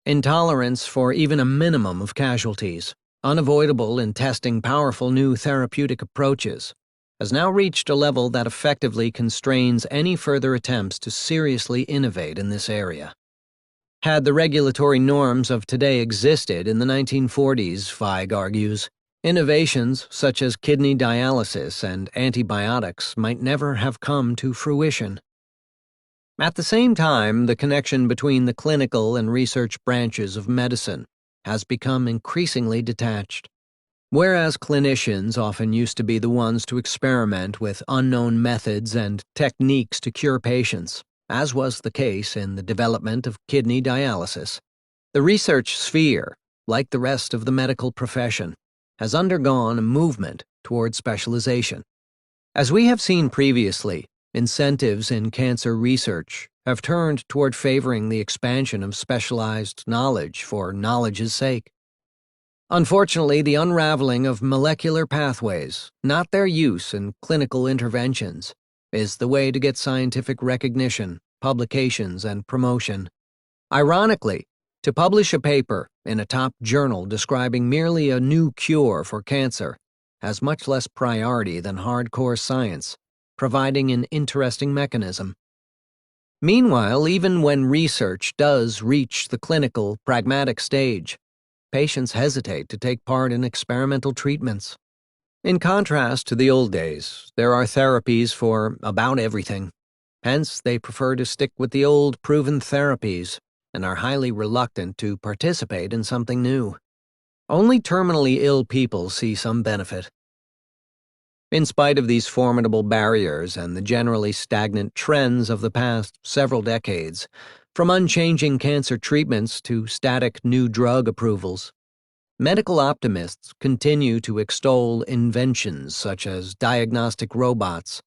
Intolerance for even a minimum of casualties, unavoidable in testing powerful new therapeutic approaches, has now reached a level that effectively constrains any further attempts to seriously innovate in this area. Had the regulatory norms of today existed in the 1940s, Weig argues, innovations such as kidney dialysis and antibiotics might never have come to fruition. At the same time, the connection between the clinical and research branches of medicine has become increasingly detached. Whereas clinicians often used to be the ones to experiment with unknown methods and techniques to cure patients, as was the case in the development of kidney dialysis, the research sphere, like the rest of the medical profession, has undergone a movement toward specialization. As we have seen previously, incentives in cancer research have turned toward favoring the expansion of specialized knowledge for knowledge's sake. Unfortunately, the unraveling of molecular pathways, not their use in clinical interventions, is the way to get scientific recognition, publications, and promotion. Ironically, to publish a paper in a top journal describing merely a new cure for cancer has much less priority than hardcore science, providing an interesting mechanism. Meanwhile, even when research does reach the clinical, pragmatic stage, patients hesitate to take part in experimental treatments. In contrast to the old days, there are therapies for about everything. Hence, they prefer to stick with the old, proven therapies and are highly reluctant to participate in something new. Only terminally ill people see some benefit. In spite of these formidable barriers and the generally stagnant trends of the past several decades, from unchanging cancer treatments to static new drug approvals, medical optimists continue to extol inventions such as diagnostic robots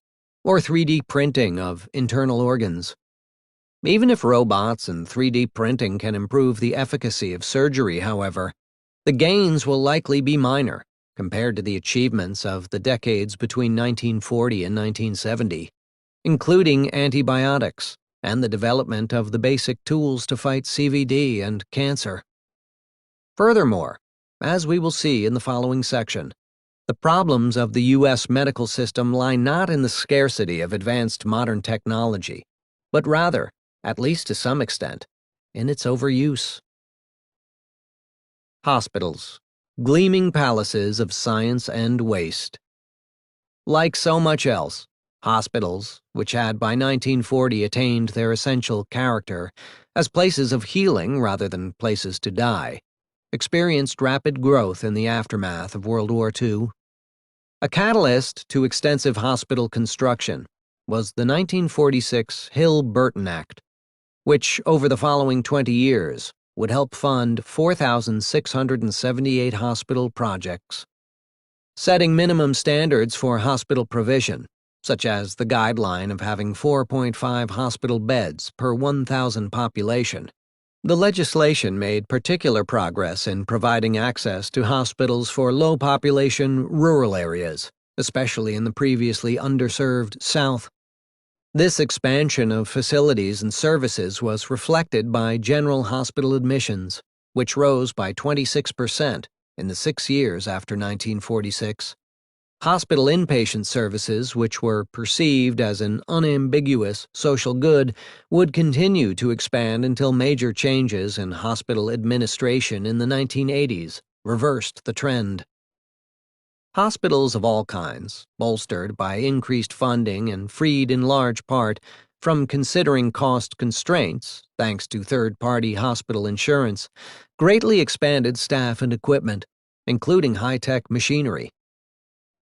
or 3D printing of internal organs. Even if robots and 3D printing can improve the efficacy of surgery, however, the gains will likely be minor compared to the achievements of the decades between 1940 and 1970, including antibiotics and the development of the basic tools to fight CVD and cancer. Furthermore, as we will see in the following section, the problems of the U.S. medical system lie not in the scarcity of advanced modern technology, but rather, at least to some extent, in its overuse. Hospitals, gleaming palaces of science and waste. Like so much else, hospitals, which had by 1940 attained their essential character as places of healing rather than places to die, experienced rapid growth in the aftermath of World War II. A catalyst to extensive hospital construction was the 1946 Hill-Burton Act, which, over the following 20 years, would help fund 4,678 hospital projects. Setting minimum standards for hospital provision, such as the guideline of having 4.5 hospital beds per 1,000 population, the legislation made particular progress in providing access to hospitals for low-population rural areas, especially in the previously underserved South. This expansion of facilities and services was reflected by general hospital admissions, which rose by 26% in the 6 years after 1946. Hospital inpatient services, which were perceived as an unambiguous social good, would continue to expand until major changes in hospital administration in the 1980s reversed the trend. Hospitals of all kinds, bolstered by increased funding and freed in large part from considering cost constraints, thanks to third-party hospital insurance, greatly expanded staff and equipment, including high-tech machinery.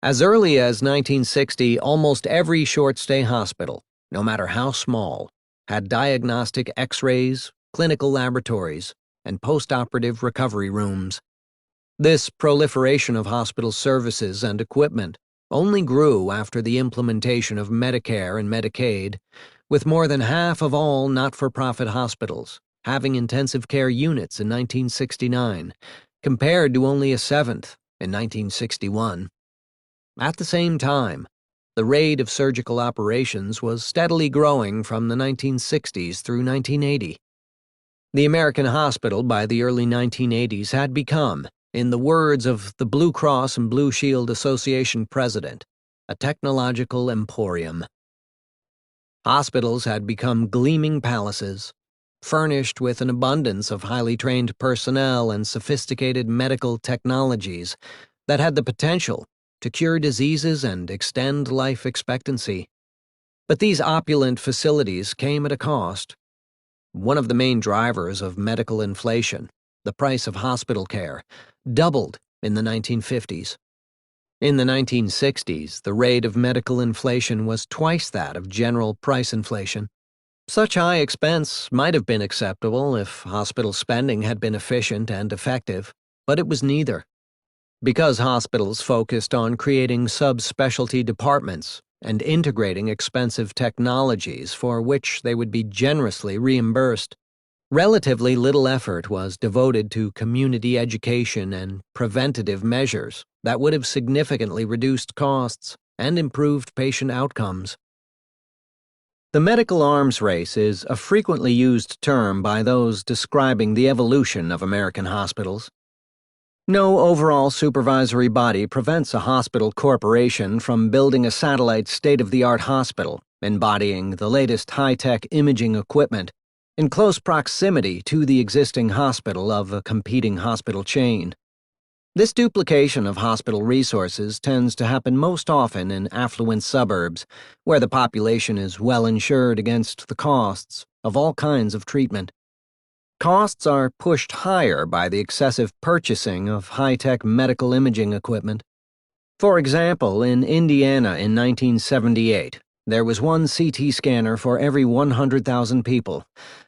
As early as 1960, almost every short-stay hospital, no matter how small, had diagnostic X-rays, clinical laboratories, and post-operative recovery rooms. This proliferation of hospital services and equipment only grew after the implementation of Medicare and Medicaid, with more than half of all not-for-profit hospitals having intensive care units in 1969, compared to only a seventh in 1961. At the same time, the rate of surgical operations was steadily growing from the 1960s through 1980. The American hospital by the early 1980s had become, in the words of the Blue Cross and Blue Shield Association president, a technological emporium. Hospitals had become gleaming palaces, furnished with an abundance of highly trained personnel and sophisticated medical technologies that had the potential to cure diseases and extend life expectancy. But these opulent facilities came at a cost. One of the main drivers of medical inflation, the price of hospital care, doubled in the 1950s. In the 1960s, the rate of medical inflation was twice that of general price inflation. Such high expense might have been acceptable if hospital spending had been efficient and effective, but it was neither. Because hospitals focused on creating subspecialty departments and integrating expensive technologies for which they would be generously reimbursed, relatively little effort was devoted to community education and preventative measures that would have significantly reduced costs and improved patient outcomes. The medical arms race is a frequently used term by those describing the evolution of American hospitals. No overall supervisory body prevents a hospital corporation from building a satellite state-of-the-art hospital, embodying the latest high-tech imaging equipment, in close proximity to the existing hospital of a competing hospital chain. This duplication of hospital resources tends to happen most often in affluent suburbs, where the population is well insured against the costs of all kinds of treatment. Costs are pushed higher by the excessive purchasing of high-tech medical imaging equipment. For example, in Indiana in 1978, there was one CT scanner for every 100,000 people,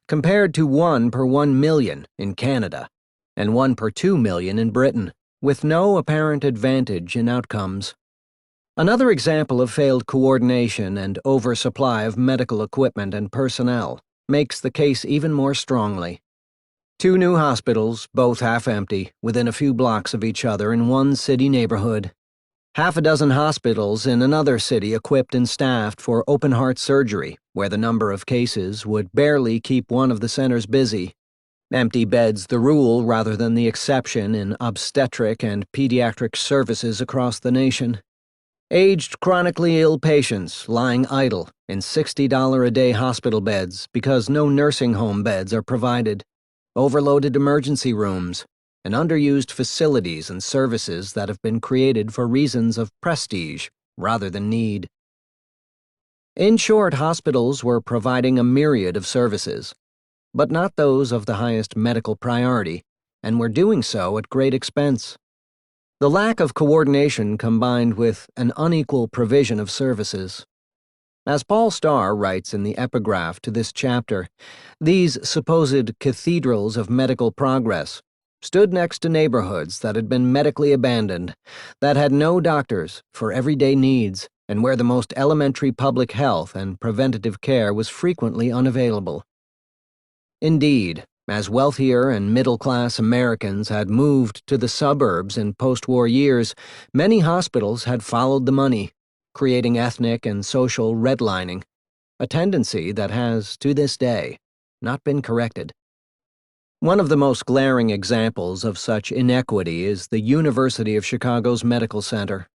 compared to 1 per 1 million in Canada, and 1 per 2 million in Britain, with no apparent advantage in outcomes. Another example of failed coordination and oversupply of medical equipment and personnel makes the case even more strongly. 2 new hospitals, both half-empty, within a few blocks of each other in one city neighborhood. Half a dozen hospitals in another city equipped and staffed for open-heart surgery, where the number of cases would barely keep one of the centers busy. Empty beds the rule rather than the exception in obstetric and pediatric services across the nation. Aged chronically ill patients lying idle in $60 a day hospital beds because no nursing home beds are provided. Overloaded emergency rooms, and underused facilities and services that have been created for reasons of prestige rather than need. In short, hospitals were providing a myriad of services, but not those of the highest medical priority, and were doing so at great expense. The lack of coordination combined with an unequal provision of services. As Paul Starr writes in the epigraph to this chapter, these supposed cathedrals of medical progress stood next to neighborhoods that had been medically abandoned, that had no doctors for everyday needs, and where the most elementary public health and preventative care was frequently unavailable. Indeed, as wealthier and middle-class Americans had moved to the suburbs in post-war years, many hospitals had followed the money, creating ethnic and social redlining, a tendency that has, to this day, not been corrected. One of the most glaring examples of such inequity is the University of Chicago's Medical Center.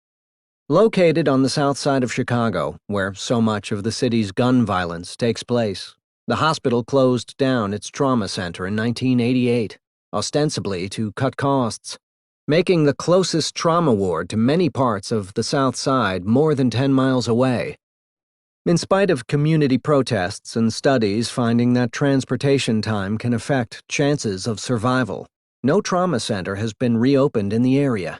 Located on the south side of Chicago, where so much of the city's gun violence takes place, the hospital closed down its trauma center in 1988, ostensibly to cut costs, making the closest trauma ward to many parts of the South Side more than 10 miles away. In spite of community protests and studies finding that transportation time can affect chances of survival, no trauma center has been reopened in the area.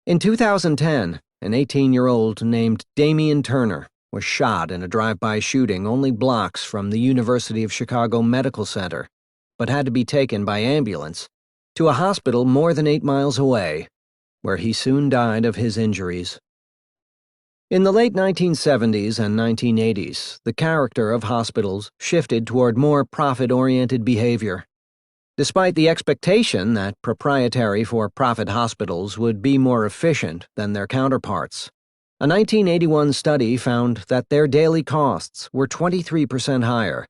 In 2010, an 18-year-old named Damian Turner was shot in a drive-by shooting only blocks from the University of Chicago Medical Center, but had to be taken by ambulance to a hospital more than 8 miles away, where he soon died of his injuries. In the late 1970s and 1980s, the character of hospitals shifted toward more profit-oriented behavior. Despite the expectation that proprietary for-profit hospitals would be more efficient than their counterparts, a 1981 study found that their daily costs were 23% higher.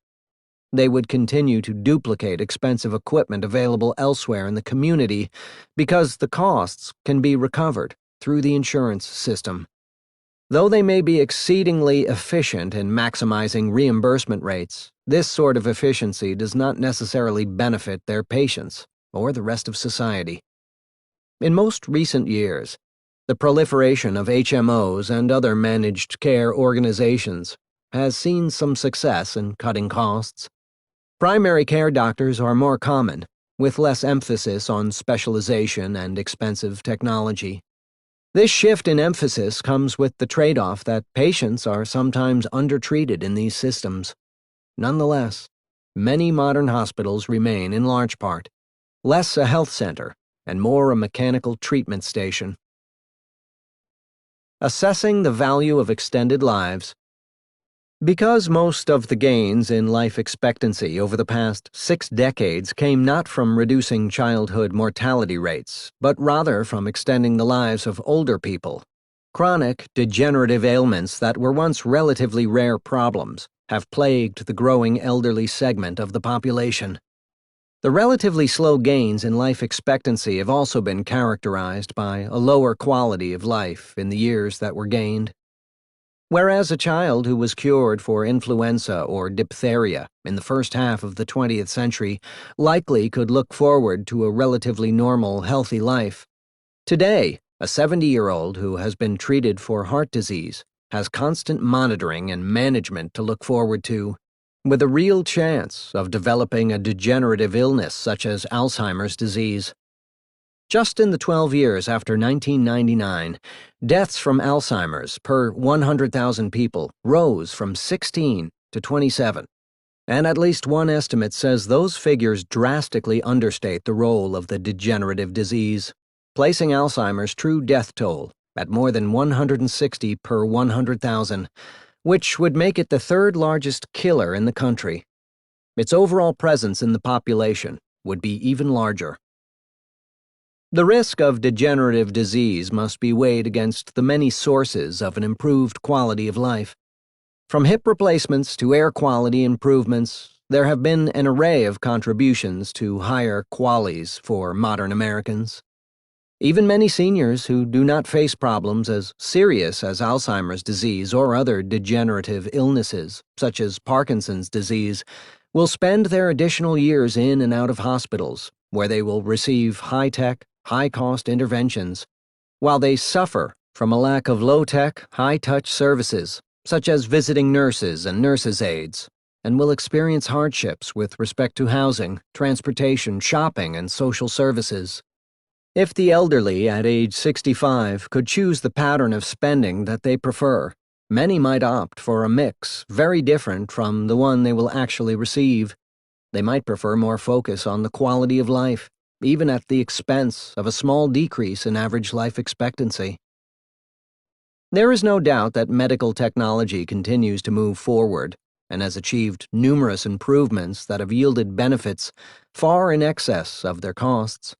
They would continue to duplicate expensive equipment available elsewhere in the community because the costs can be recovered through the insurance system. Though they may be exceedingly efficient in maximizing reimbursement rates, this sort of efficiency does not necessarily benefit their patients or the rest of society. In most recent years, the proliferation of HMOs and other managed care organizations has seen some success in cutting costs. Primary care doctors are more common, with less emphasis on specialization and expensive technology. This shift in emphasis comes with the trade-off that patients are sometimes undertreated in these systems. Nonetheless, many modern hospitals remain, in large part, less a health center and more a mechanical treatment station. Assessing the value of extended lives. Because most of the gains in life expectancy over the past 6 decades came not from reducing childhood mortality rates, but rather from extending the lives of older people, chronic degenerative ailments that were once relatively rare problems have plagued the growing elderly segment of the population. The relatively slow gains in life expectancy have also been characterized by a lower quality of life in the years that were gained. Whereas a child who was cured for influenza or diphtheria in the first half of the 20th century likely could look forward to a relatively normal, healthy life, today, a 70-year-old who has been treated for heart disease has constant monitoring and management to look forward to, with a real chance of developing a degenerative illness such as Alzheimer's disease. Just in the 12 years after 1999, deaths from Alzheimer's per 100,000 people rose from 16 to 27, and at least one estimate says those figures drastically understate the role of the degenerative disease, placing Alzheimer's true death toll at more than 160 per 100,000, which would make it the third largest killer in the country. Its overall presence in the population would be even larger. The risk of degenerative disease must be weighed against the many sources of an improved quality of life. From hip replacements to air quality improvements, there have been an array of contributions to higher QALYs for modern Americans. Even many seniors who do not face problems as serious as Alzheimer's disease or other degenerative illnesses, such as Parkinson's disease, will spend their additional years in and out of hospitals, where they will receive high-tech, high-cost interventions, while they suffer from a lack of low-tech, high-touch services, such as visiting nurses and nurses' aides, and will experience hardships with respect to housing, transportation, shopping, and social services. If the elderly at age 65 could choose the pattern of spending that they prefer, many might opt for a mix very different from the one they will actually receive. They might prefer more focus on the quality of life, even at the expense of a small decrease in average life expectancy. There is no doubt that medical technology continues to move forward and has achieved numerous improvements that have yielded benefits far in excess of their costs.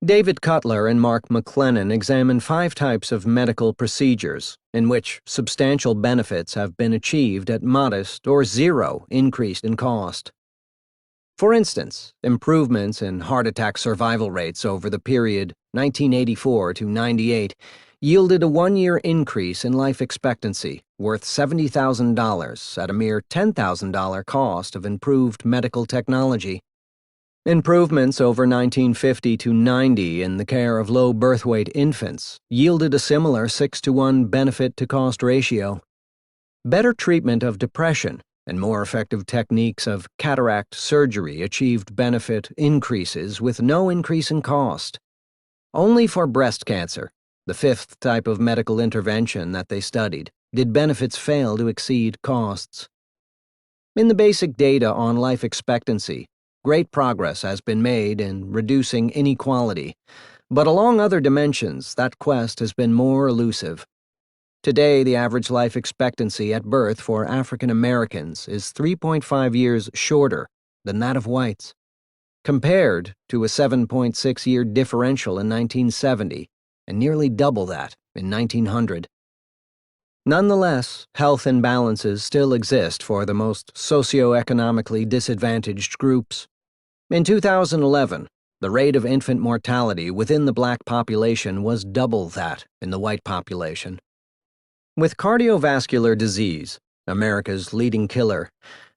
David Cutler and Mark McLennan examine 5 types of medical procedures in which substantial benefits have been achieved at modest or zero increase in cost. For instance, improvements in heart attack survival rates over the period 1984 to 98 yielded a 1-year increase in life expectancy worth $70,000 at a mere $10,000 cost of improved medical technology. Improvements over 1950 to 90 in the care of low birth weight infants yielded a similar 6-to-1 benefit-to-cost ratio. Better treatment of depression and more effective techniques of cataract surgery achieved benefit increases with no increase in cost. Only for breast cancer, the fifth type of medical intervention that they studied, did benefits fail to exceed costs. In the basic data on life expectancy, great progress has been made in reducing inequality, but along other dimensions, that quest has been more elusive. Today, the average life expectancy at birth for African Americans is 3.5 years shorter than that of whites, compared to a 7.6-year differential in 1970 and nearly double that in 1900. Nonetheless, health imbalances still exist for the most socioeconomically disadvantaged groups. In 2011, the rate of infant mortality within the black population was double that in the white population. With cardiovascular disease, America's leading killer,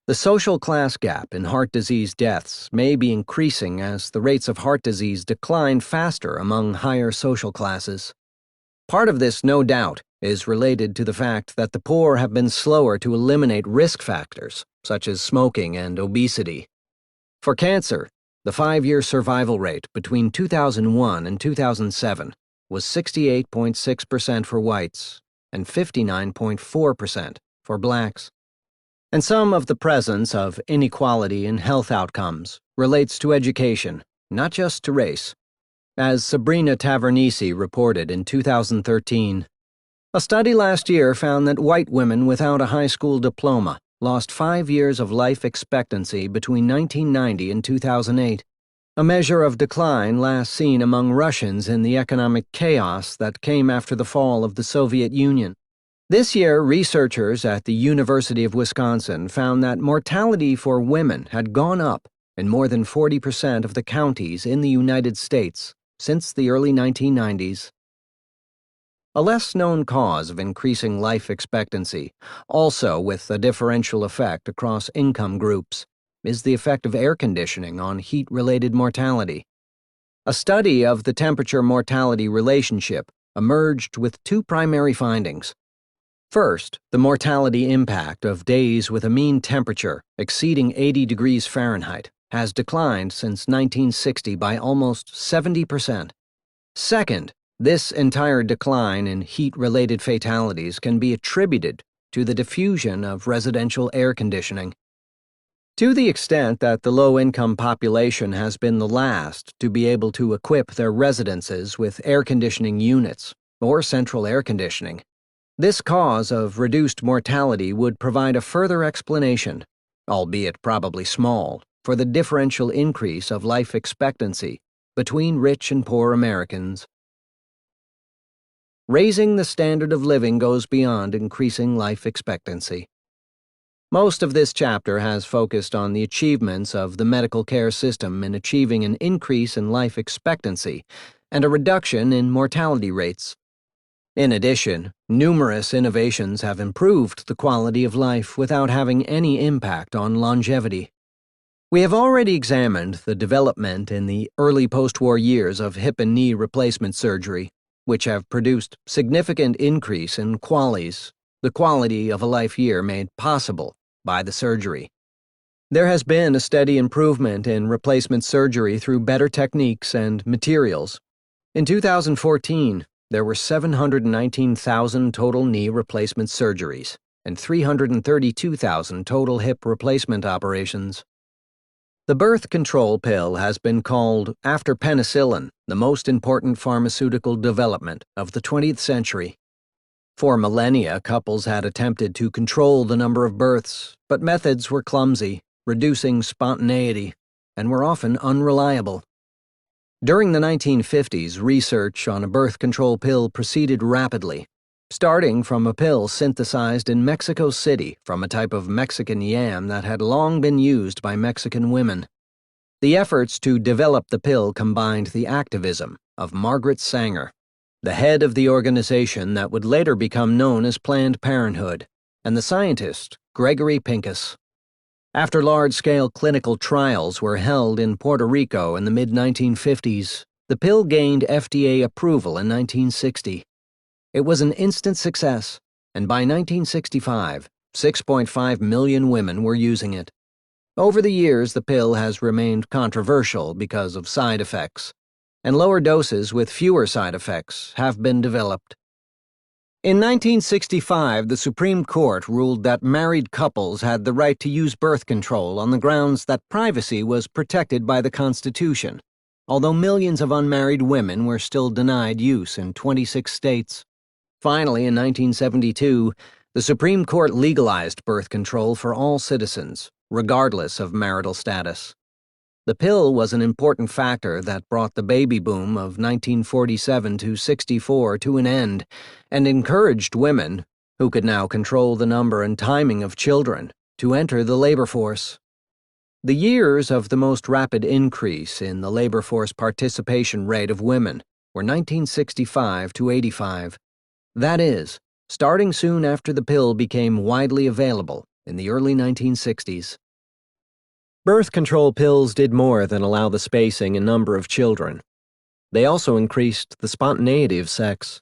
the social class gap in heart disease deaths may be increasing as the rates of heart disease decline faster among higher social classes. Part of this, no doubt, is related to the fact that the poor have been slower to eliminate risk factors, such as smoking and obesity. For cancer, the 5-year survival rate between 2001 and 2007 was 68.6% for whites and 59.4% for blacks. And some of the presence of inequality in health outcomes relates to education, not just to race. As Sabrina Tavernisi reported in 2013, a study last year found that white women without a high school diploma lost 5 years of life expectancy between 1990 and 2008, a measure of decline last seen among Russians in the economic chaos that came after the fall of the Soviet Union. This year, researchers at the University of Wisconsin found that mortality for women had gone up in more than 40% of the counties in the United States since the early 1990s. A less-known cause of increasing life expectancy, also with a differential effect across income groups, is the effect of air conditioning on heat-related mortality. A study of the temperature-mortality relationship emerged with two primary findings. First, the mortality impact of days with a mean temperature exceeding 80 degrees Fahrenheit has declined since 1960 by almost 70%. Second, this entire decline in heat-related fatalities can be attributed to the diffusion of residential air conditioning. To the extent that the low-income population has been the last to be able to equip their residences with air conditioning units or central air conditioning, this cause of reduced mortality would provide a further explanation, albeit probably small, for the differential increase of life expectancy between rich and poor Americans. Raising the standard of living goes beyond increasing life expectancy. Most of this chapter has focused on the achievements of the medical care system in achieving an increase in life expectancy and a reduction in mortality rates. In addition, numerous innovations have improved the quality of life without having any impact on longevity. We have already examined the development in the early post-war years of hip and knee replacement surgery, which have produced significant increase in QALYs, the quality of a life year made possible by the surgery. There has been a steady improvement in replacement surgery through better techniques and materials. In 2014, there were 719,000 total knee replacement surgeries and 332,000 total hip replacement operations. The birth control pill has been called, after penicillin, the most important pharmaceutical development of the 20th century. For millennia, couples had attempted to control the number of births, but methods were clumsy, reducing spontaneity, and were often unreliable. During the 1950s, research on a birth control pill proceeded rapidly, starting from a pill synthesized in Mexico City from a type of Mexican yam that had long been used by Mexican women. The efforts to develop the pill combined the activism of Margaret Sanger, the head of the organization that would later become known as Planned Parenthood, and the scientist Gregory Pincus. After large-scale clinical trials were held in Puerto Rico in the mid-1950s, the pill gained FDA approval in 1960. It was an instant success, and by 1965, 6.5 million women were using it. Over the years, the pill has remained controversial because of side effects, and lower doses with fewer side effects have been developed. In 1965, the Supreme Court ruled that married couples had the right to use birth control on the grounds that privacy was protected by the Constitution, although millions of unmarried women were still denied use in 26 states. Finally, in 1972, the Supreme Court legalized birth control for all citizens, regardless of marital status. The pill was an important factor that brought the baby boom of 1947 to 64 to an end and encouraged women, who could now control the number and timing of children, to enter the labor force. The years of the most rapid increase in the labor force participation rate of women were 1965 to 85. That is, starting soon after the pill became widely available in the early 1960s. Birth control pills did more than allow the spacing and number of children. They also increased the spontaneity of sex,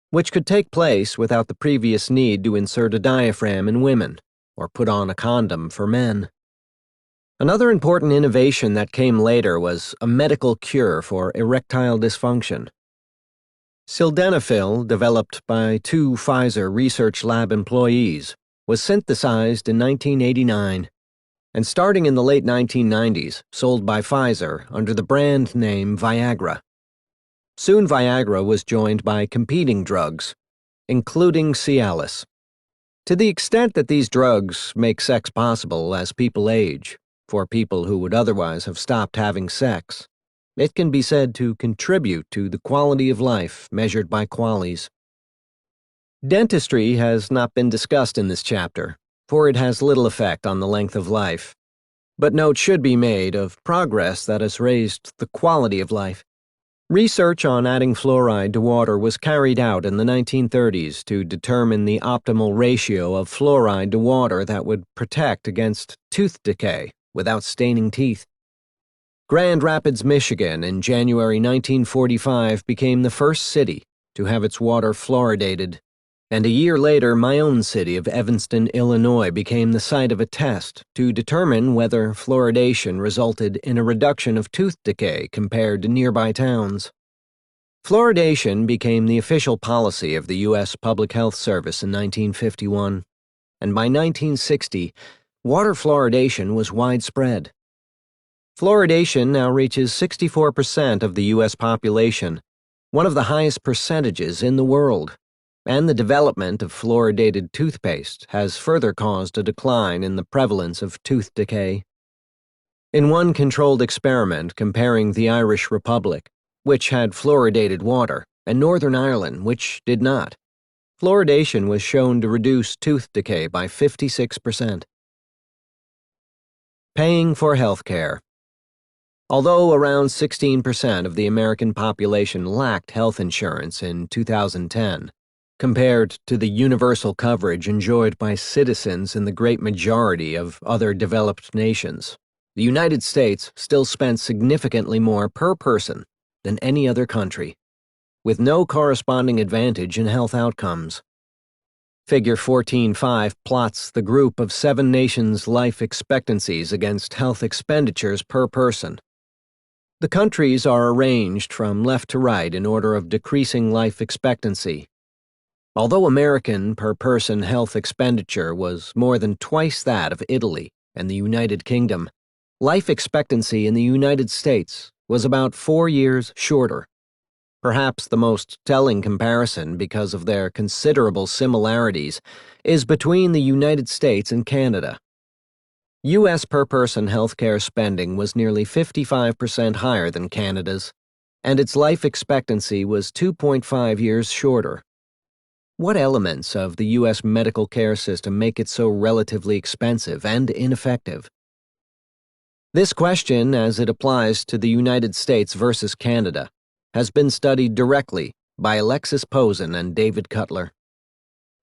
which could take place without the previous need to insert a diaphragm in women or put on a condom for men. Another important innovation that came later was a medical cure for erectile dysfunction. Sildenafil, developed by two Pfizer research lab employees, was synthesized in 1989 and starting in the late 1990s, sold by Pfizer under the brand name Viagra. Soon Viagra was joined by competing drugs, including Cialis. To the extent that these drugs make sex possible as people age, for people who would otherwise have stopped having sex, it can be said to contribute to the quality of life measured by QALYs. Dentistry has not been discussed in this chapter, for it has little effect on the length of life. But note should be made of progress that has raised the quality of life. Research on adding fluoride to water was carried out in the 1930s to determine the optimal ratio of fluoride to water that would protect against tooth decay without staining teeth. Grand Rapids, Michigan, in January 1945 became the first city to have its water fluoridated, and a year later my own city of Evanston, Illinois became the site of a test to determine whether fluoridation resulted in a reduction of tooth decay compared to nearby towns. Fluoridation became the official policy of the U.S. Public Health Service in 1951, and by 1960, water fluoridation was widespread. Fluoridation now reaches 64% of the U.S. population, one of the highest percentages in the world, and the development of fluoridated toothpaste has further caused a decline in the prevalence of tooth decay. In one controlled experiment comparing the Irish Republic, which had fluoridated water, and Northern Ireland, which did not, fluoridation was shown to reduce tooth decay by 56%. Paying for health care. Although around 16% of the American population lacked health insurance in 2010, compared to the universal coverage enjoyed by citizens in the great majority of other developed nations, the United States still spent significantly more per person than any other country, with no corresponding advantage in health outcomes. Figure 14.5 plots the group of 7 nations' life expectancies against health expenditures per person. The countries are arranged from left to right in order of decreasing life expectancy. Although American per-person health expenditure was more than twice that of Italy and the United Kingdom, life expectancy in the United States was about 4 years shorter. Perhaps the most telling comparison, because of their considerable similarities, is between the United States and Canada. U.S. per-person healthcare spending was nearly 55% higher than Canada's, and its life expectancy was 2.5 years shorter. What elements of the U.S. medical care system make it so relatively expensive and ineffective? This question, as it applies to the United States versus Canada, has been studied directly by Alexis Posen and David Cutler.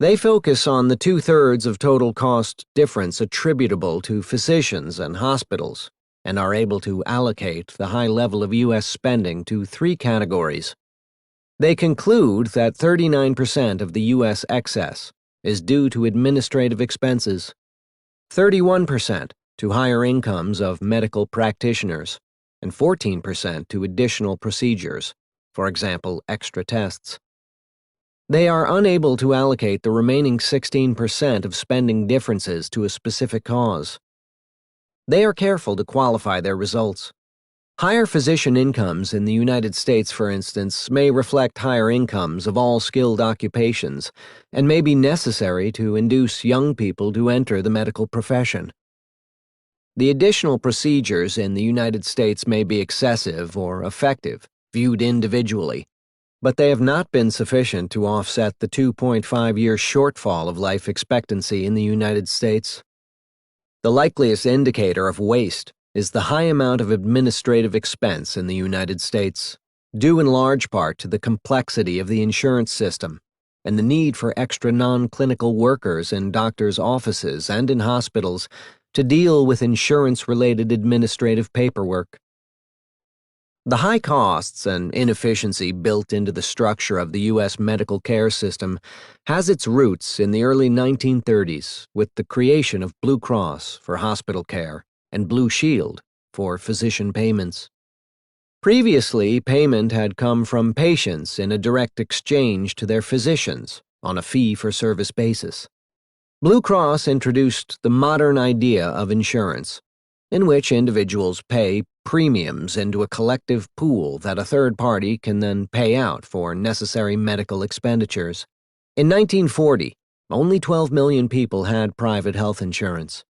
They focus on the 2/3 of total cost difference attributable to physicians and hospitals, and are able to allocate the high level of U.S. spending to 3 categories. They conclude that 39% of the U.S. excess is due to administrative expenses, 31% to higher incomes of medical practitioners, and 14% to additional procedures, for example, extra tests. They are unable to allocate the remaining 16% of spending differences to a specific cause. They are careful to qualify their results. Higher physician incomes in the United States, for instance, may reflect higher incomes of all skilled occupations and may be necessary to induce young people to enter the medical profession. The additional procedures in the United States may be excessive or effective, viewed individually, but they have not been sufficient to offset the 2.5-year shortfall of life expectancy in the United States. The likeliest indicator of waste is the high amount of administrative expense in the United States, due in large part to the complexity of the insurance system and the need for extra non-clinical workers in doctors' offices and in hospitals to deal with insurance-related administrative paperwork. The high costs and inefficiency built into the structure of the U.S. medical care system has its roots in the early 1930s with the creation of Blue Cross for hospital care and Blue Shield for physician payments. Previously, payment had come from patients in a direct exchange to their physicians on a fee-for-service basis. Blue Cross introduced the modern idea of insurance, in which individuals pay premiums into a collective pool that a third party can then pay out for necessary medical expenditures. In 1940, only 12 million people had private health insurance.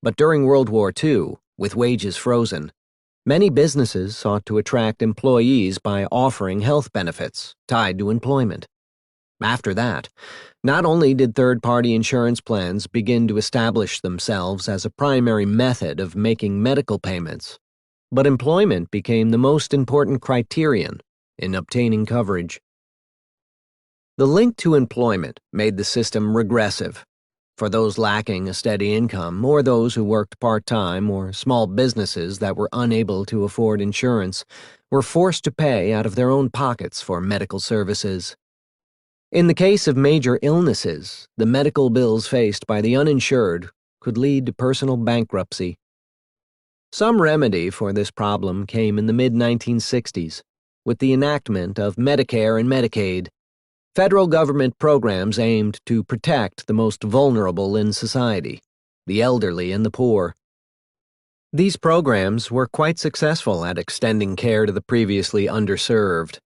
But during World War II, with wages frozen, many businesses sought to attract employees by offering health benefits tied to employment. After that, not only did third-party insurance plans begin to establish themselves as a primary method of making medical payments, but employment became the most important criterion in obtaining coverage. The link to employment made the system regressive. For those lacking a steady income, or those who worked part-time, or small businesses that were unable to afford insurance, were forced to pay out of their own pockets for medical services. In the case of major illnesses, the medical bills faced by the uninsured could lead to personal bankruptcy. Some remedy for this problem came in the mid-1960s, with the enactment of Medicare and Medicaid, federal government programs aimed to protect the most vulnerable in society, the elderly and the poor. These programs were quite successful at extending care to the previously underserved.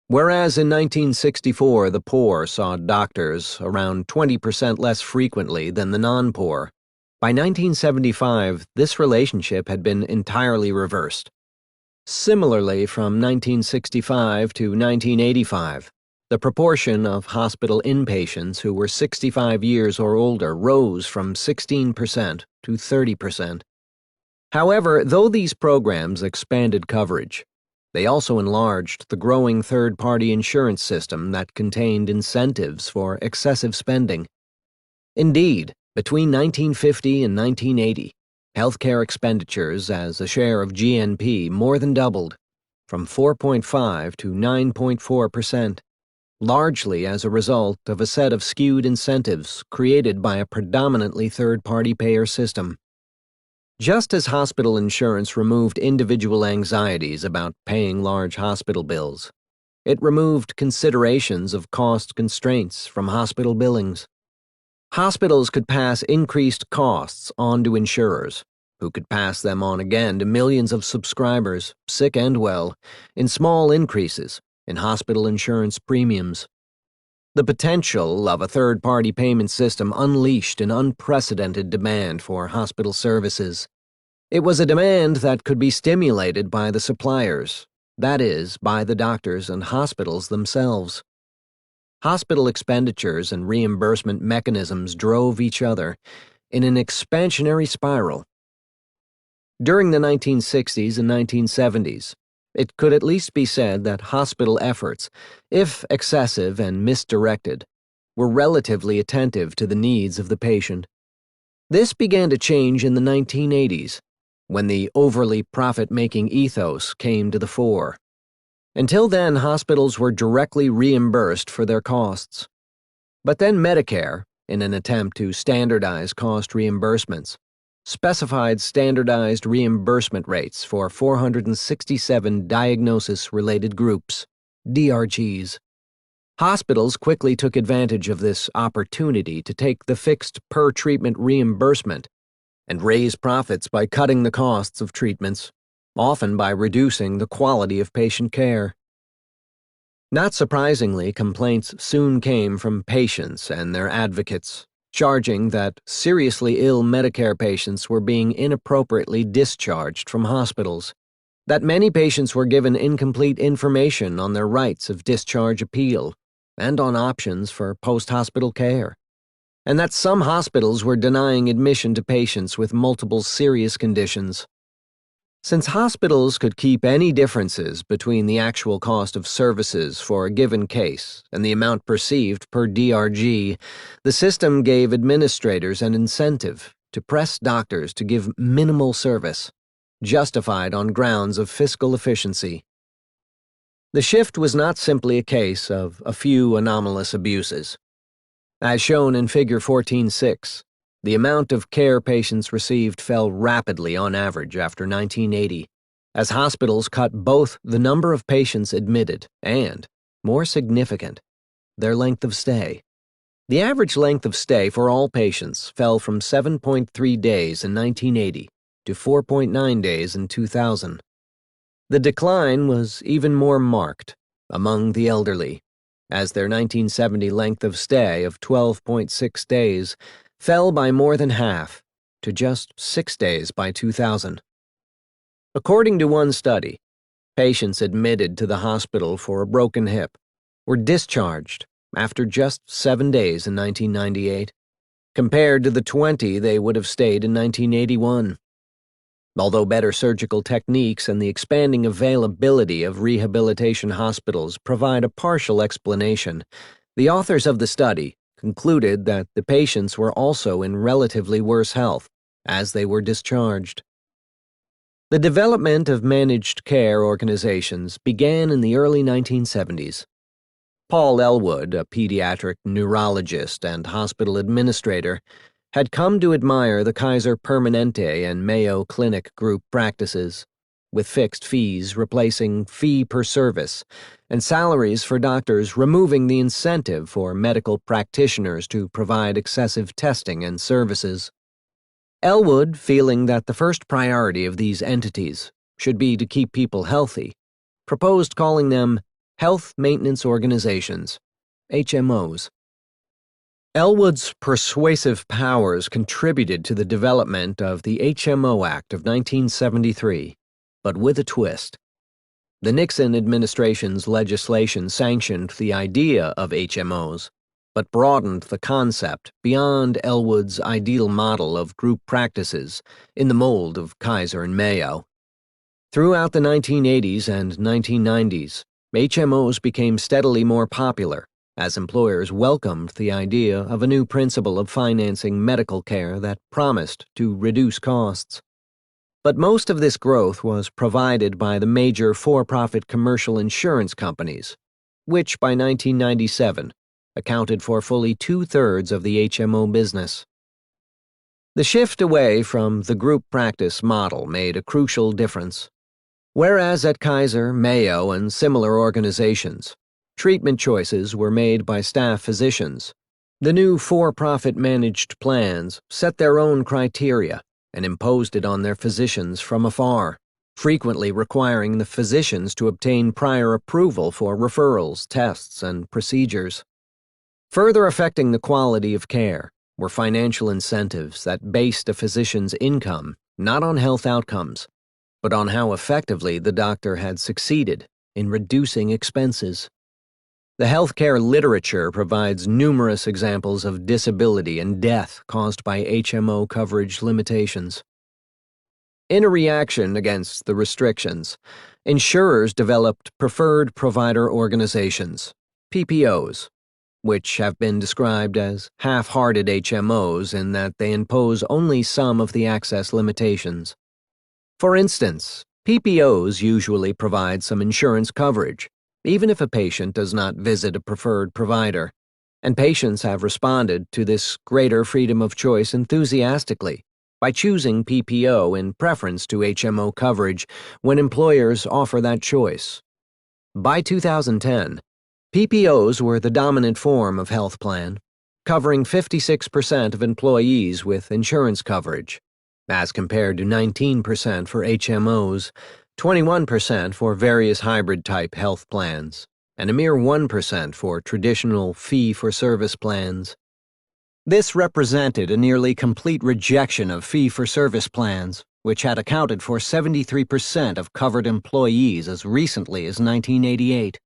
Whereas in 1964 the poor saw doctors around 20% less frequently than the non-poor, by 1975 this relationship had been entirely reversed. Similarly, from 1965 to 1985, the proportion of hospital inpatients who were 65 years or older rose from 16% to 30%. However, though these programs expanded coverage, they also enlarged the growing third-party insurance system that contained incentives for excessive spending. Indeed, between 1950 and 1980, healthcare expenditures as a share of GNP more than doubled, from 4.5 to 9.4%, largely as a result of a set of skewed incentives created by a predominantly third-party payer system. Just as hospital insurance removed individual anxieties about paying large hospital bills, it removed considerations of cost constraints from hospital billings. Hospitals could pass increased costs on to insurers, who could pass them on again to millions of subscribers, sick and well, in small increases in hospital insurance premiums. The potential of a third-party payment system unleashed an unprecedented demand for hospital services. It was a demand that could be stimulated by the suppliers, that is, by the doctors and hospitals themselves. Hospital expenditures and reimbursement mechanisms drove each other in an expansionary spiral. During the 1960s and 1970s, it could at least be said that hospital efforts, if excessive and misdirected, were relatively attentive to the needs of the patient. This began to change in the 1980s, when the overly profit-making ethos came to the fore. Until then, hospitals were directly reimbursed for their costs. But then Medicare, in an attempt to standardize cost reimbursements, specified standardized reimbursement rates for 467 diagnosis-related groups, DRGs. Hospitals quickly took advantage of this opportunity to take the fixed per-treatment reimbursement and raise profits by cutting the costs of treatments, often by reducing the quality of patient care. Not surprisingly, complaints soon came from patients and their advocates, charging that seriously ill Medicare patients were being inappropriately discharged from hospitals, that many patients were given incomplete information on their rights of discharge appeal and on options for post-hospital care, and that some hospitals were denying admission to patients with multiple serious conditions. Since hospitals could keep any differences between the actual cost of services for a given case and the amount perceived per DRG, the system gave administrators an incentive to press doctors to give minimal service, justified on grounds of fiscal efficiency. The shift was not simply a case of a few anomalous abuses. As shown in Figure 14.6, the amount of care patients received fell rapidly on average after 1980, as hospitals cut both the number of patients admitted and, more significant, their length of stay. The average length of stay for all patients fell from 7.3 days in 1980 to 4.9 days in 2000. The decline was even more marked among the elderly, as their 1970 length of stay of 12.6 days fell by more than half to just 6 days by 2000. According to one study, patients admitted to the hospital for a broken hip were discharged after just 7 days in 1998, compared to the 20 they would have stayed in 1981. Although better surgical techniques and the expanding availability of rehabilitation hospitals provide a partial explanation, the authors of the study concluded that the patients were also in relatively worse health as they were discharged. The development of managed care organizations began in the early 1970s. Paul Elwood, a pediatric neurologist and hospital administrator, had come to admire the Kaiser Permanente and Mayo Clinic group practices, with fixed fees replacing fee-per-service, and salaries for doctors removing the incentive for medical practitioners to provide excessive testing and services. Elwood, feeling that the first priority of these entities should be to keep people healthy, proposed calling them Health Maintenance Organizations, HMOs. Elwood's persuasive powers contributed to the development of the HMO Act of 1973, but with a twist. The Nixon administration's legislation sanctioned the idea of HMOs, but broadened the concept beyond Elwood's ideal model of group practices in the mold of Kaiser and Mayo. Throughout the 1980s and 1990s, HMOs became steadily more popular as employers welcomed the idea of a new principle of financing medical care that promised to reduce costs. But most of this growth was provided by the major for-profit commercial insurance companies, which by 1997 accounted for fully 2/3 of the HMO business. The shift away from the group practice model made a crucial difference. Whereas at Kaiser, Mayo, and similar organizations, treatment choices were made by staff physicians, the new for-profit managed plans set their own criteria and imposed it on their physicians from afar, frequently requiring the physicians to obtain prior approval for referrals, tests, and procedures. Further affecting the quality of care were financial incentives that based a physician's income not on health outcomes, but on how effectively the doctor had succeeded in reducing expenses. The healthcare literature provides numerous examples of disability and death caused by HMO coverage limitations. In a reaction against the restrictions, insurers developed preferred provider organizations, PPOs, which have been described as half-hearted HMOs in that they impose only some of the access limitations. For instance, PPOs usually provide some insurance coverage, even if a patient does not visit a preferred provider. And patients have responded to this greater freedom of choice enthusiastically by choosing PPO in preference to HMO coverage when employers offer that choice. By 2010, PPOs were the dominant form of health plan, covering 56% of employees with insurance coverage, as compared to 19% for HMOs, 21% for various hybrid-type health plans, and a mere 1% for traditional fee-for-service plans. This represented a nearly complete rejection of fee-for-service plans, which had accounted for 73% of covered employees as recently as 1988.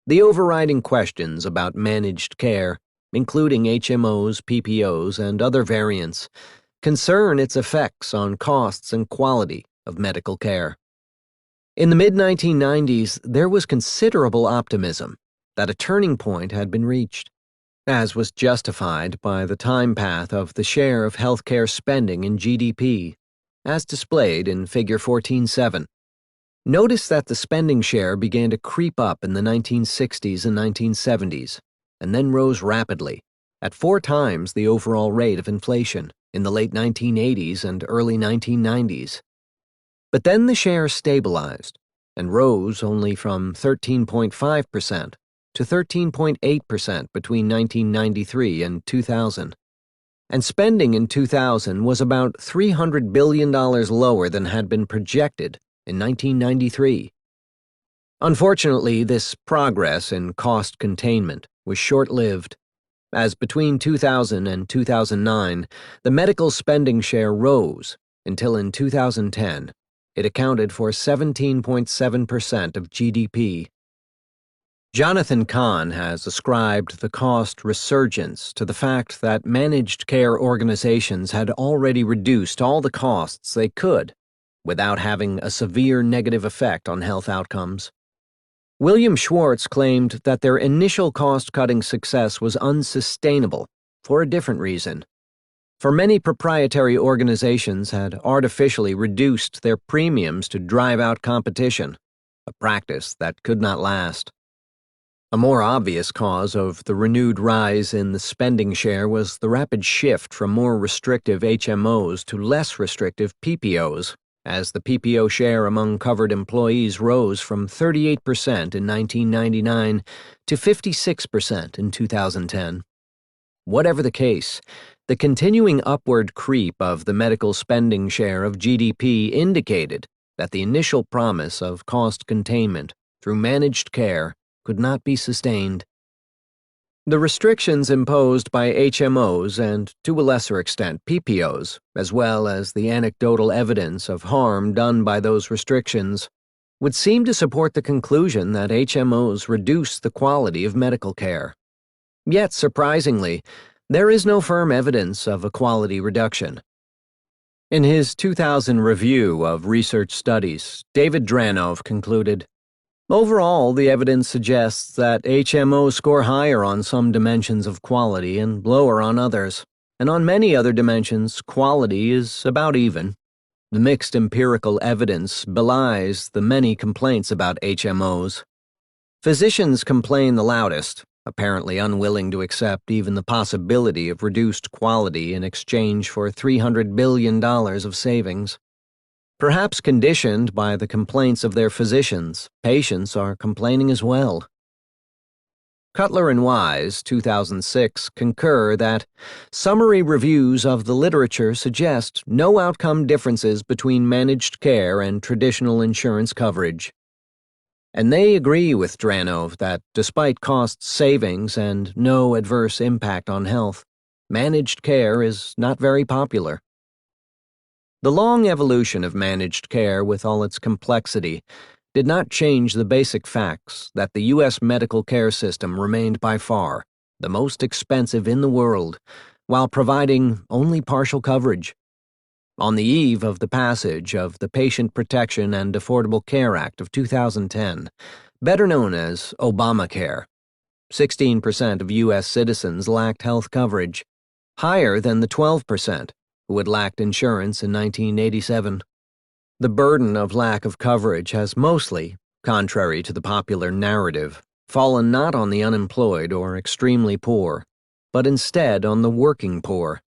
The overriding questions about managed care, including HMOs, PPOs, and other variants, concern its effects on costs and quality of medical care. In the mid-1990s, there was considerable optimism that a turning point had been reached, as was justified by the time path of the share of healthcare spending in GDP, as displayed in Figure 14.7. Notice that the spending share began to creep up in the 1960s and 1970s, and then rose rapidly, at 4 times the overall rate of inflation in the late 1980s and early 1990s. But then the share stabilized and rose only from 13.5% to 13.8% between 1993 and 2000. And spending in 2000 was about $300 billion lower than had been projected in 1993. Unfortunately, this progress in cost containment was short-lived, as between 2000 and 2009, the medical spending share rose until in 2010, it accounted for 17.7% of GDP. Jonathan Kahn has ascribed the cost resurgence to the fact that managed care organizations had already reduced all the costs they could without having a severe negative effect on health outcomes. William Schwartz claimed that their initial cost-cutting success was unsustainable for a different reason. For many proprietary organizations had artificially reduced their premiums to drive out competition, a practice that could not last. A more obvious cause of the renewed rise in the spending share was the rapid shift from more restrictive HMOs to less restrictive PPOs, as the PPO share among covered employees rose from 38% in 1999 to 56% in 2010. Whatever the case, the continuing upward creep of the medical spending share of GDP indicated that the initial promise of cost containment through managed care could not be sustained. The restrictions imposed by HMOs and, to a lesser extent, PPOs, as well as the anecdotal evidence of harm done by those restrictions, would seem to support the conclusion that HMOs reduce the quality of medical care. Yet, surprisingly, there is no firm evidence of a quality reduction. In his 2000 review of research studies, David Dranov concluded, "Overall, the evidence suggests that HMOs score higher on some dimensions of quality and lower on others, and on many other dimensions, quality is about even. The mixed empirical evidence belies the many complaints about HMOs. Physicians complain the loudest, apparently unwilling to accept even the possibility of reduced quality in exchange for $300 billion of savings. Perhaps conditioned by the complaints of their physicians, patients are complaining as well." Cutler and Wise, 2006, concur that summary reviews of the literature suggest no outcome differences between managed care and traditional insurance coverage. And they agree with Dranov that despite cost savings and no adverse impact on health, managed care is not very popular. The long evolution of managed care with all its complexity did not change the basic facts that the U.S. medical care system remained by far the most expensive in the world, while providing only partial coverage. On the eve of the passage of the Patient Protection and Affordable Care Act of 2010, better known as Obamacare, 16% of U.S. citizens lacked health coverage, higher than the 12% who had lacked insurance in 1987. The burden of lack of coverage has mostly, contrary to the popular narrative, fallen not on the unemployed or extremely poor, but instead on the working poor.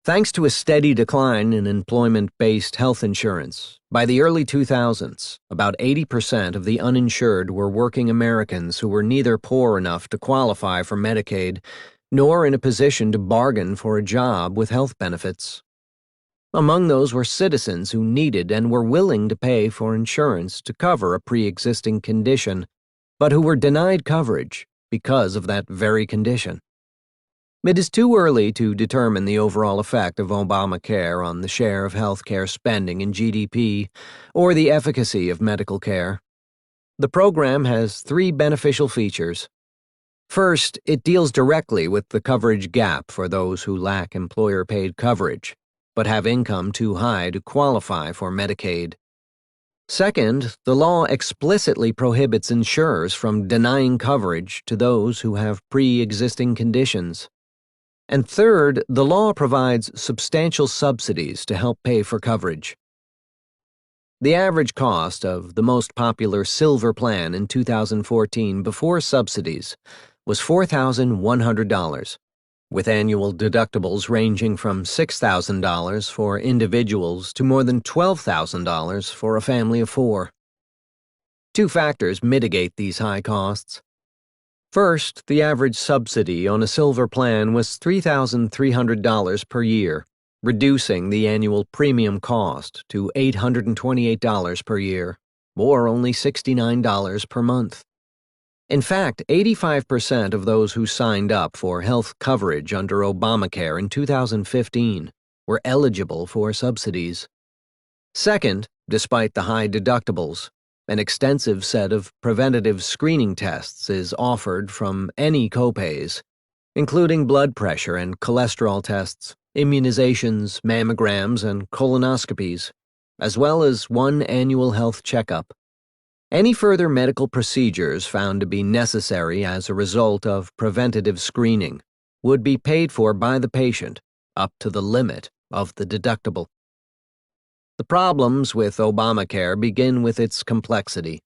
Thanks to a steady decline in employment-based health insurance, by the early 2000s, about 80% of the uninsured were working Americans who were neither poor enough to qualify for Medicaid nor in a position to bargain for a job with health benefits. Among those were citizens who needed and were willing to pay for insurance to cover a pre-existing condition, but who were denied coverage because of that very condition. It is too early to determine the overall effect of Obamacare on the share of healthcare spending in GDP or the efficacy of medical care. The program has three beneficial features. First, it deals directly with the coverage gap for those who lack employer-paid coverage, but have income too high to qualify for Medicaid. Second, the law explicitly prohibits insurers from denying coverage to those who have pre-existing conditions. And third, the law provides substantial subsidies to help pay for coverage. The average cost of the most popular Silver plan in 2014 before subsidies was $4,100, with annual deductibles ranging from $6,000 for individuals to more than $12,000 for a family of four. Two factors mitigate these high costs. First, the average subsidy on a Silver plan was $3,300 per year, reducing the annual premium cost to $828 per year, or only $69 per month. In fact, 85% of those who signed up for health coverage under Obamacare in 2015 were eligible for subsidies. Second, despite the high deductibles, an extensive set of preventative screening tests is offered from any copays, including blood pressure and cholesterol tests, immunizations, mammograms, and colonoscopies, as well as one annual health checkup. Any further medical procedures found to be necessary as a result of preventative screening would be paid for by the patient up to the limit of the deductible. The problems with Obamacare begin with its complexity.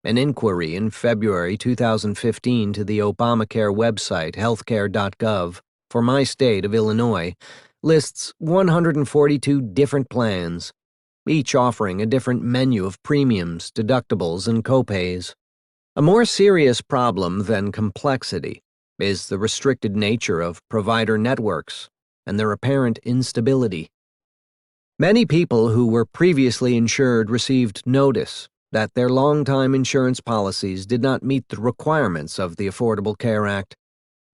An inquiry in February 2015 to the Obamacare website, healthcare.gov, for my state of Illinois, lists 142 different plans, each offering a different menu of premiums, deductibles, and copays. A more serious problem than complexity is the restricted nature of provider networks and their apparent instability. Many people who were previously insured received notice that their long-time insurance policies did not meet the requirements of the Affordable Care Act